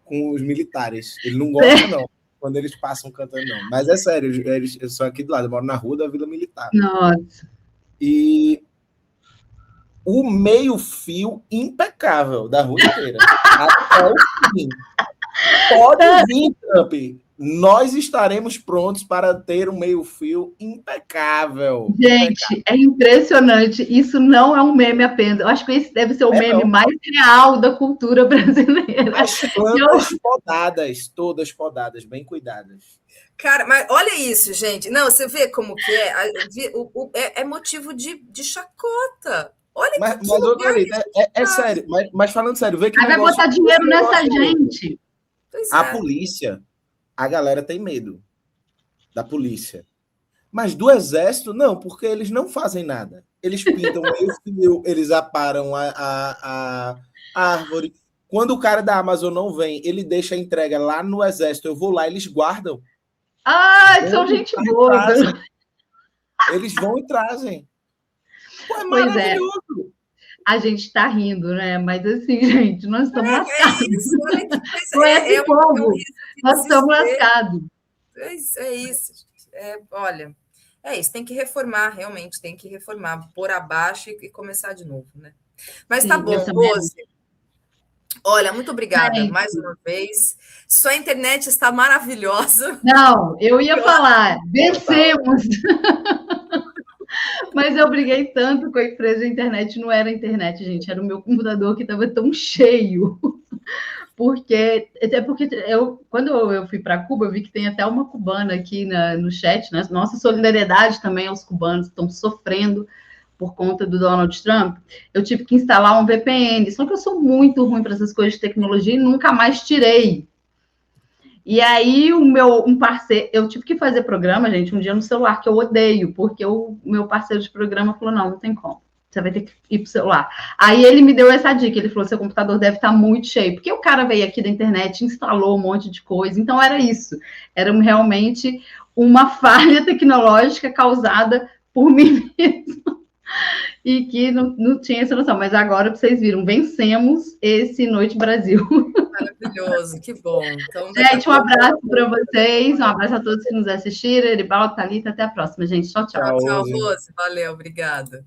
S3: com os militares. Ele não gosta, não, quando eles passam cantando, não. Mas é sério, eles são aqui do lado, eu moro na rua da Vila Militar.
S2: Nossa.
S3: E o meio-fio impecável da rua inteira. Até o fim. Pode vir, Trump. Nós estaremos prontos para ter um meio-fio impecável.
S2: Gente, é impressionante. Isso não é um meme apenas. Eu acho que esse deve ser o meme mais real da cultura brasileira.
S3: As plantas podadas, todas podadas, bem cuidadas.
S1: Cara, mas olha isso, gente. Não, você vê como que é motivo de chacota. Olha
S3: mas Margarida, é sério, mas falando sério, vê que
S2: vai botar dinheiro nessa gente.
S3: A polícia, a galera tem medo da polícia. Mas do exército, não, porque eles não fazem nada. Eles pintam meio fio, eles aparam a árvore. Quando o cara da Amazon não vem, ele deixa a entrega lá no exército, eu vou lá, eles guardam.
S2: São gente boa.
S3: Eles vão e trazem. Pô, é
S2: pois
S3: maravilhoso.
S2: A gente está rindo, né? Mas assim, gente, nós estamos lascados.
S1: Isso, olha que coisa.
S2: Nós estamos lascados.
S1: É isso. Olha, É isso, tem que reformar, realmente, tem que reformar, pôr abaixo e começar de novo, né? Mas tá
S2: Sim,
S1: bom, Rose. Olha, muito obrigada mais uma vez. Sua internet está maravilhosa.
S2: Não, eu ia falar, vencemos! Mas eu briguei tanto com a empresa de internet, não era a internet, gente, era o meu computador que estava tão cheio. Porque quando eu fui para Cuba, eu vi que tem até uma cubana aqui no chat, né? Nossa solidariedade também aos cubanos que estão sofrendo por conta do Donald Trump. Eu tive que instalar um VPN, só que eu sou muito ruim para essas coisas de tecnologia e nunca mais tirei. E aí um parceiro, eu tive que fazer programa, gente, um dia no celular, que eu odeio, porque o meu parceiro de programa falou, não tem como. Você vai ter que ir pro celular. Aí ele me deu essa dica, ele falou, seu computador deve estar muito cheio, porque o cara veio aqui da internet, instalou um monte de coisa, então era isso. Era realmente uma falha tecnológica causada por mim mesma e que não tinha essa noção. Mas agora vocês viram, vencemos esse Noite Brasil.
S1: Maravilhoso, que bom. Então,
S2: gente, um abraço para vocês, um abraço a todos que nos assistiram. Eribaldo, Thalita, até a próxima, gente. Tchau, tchau.
S1: Tchau, Rose. Valeu, obrigada.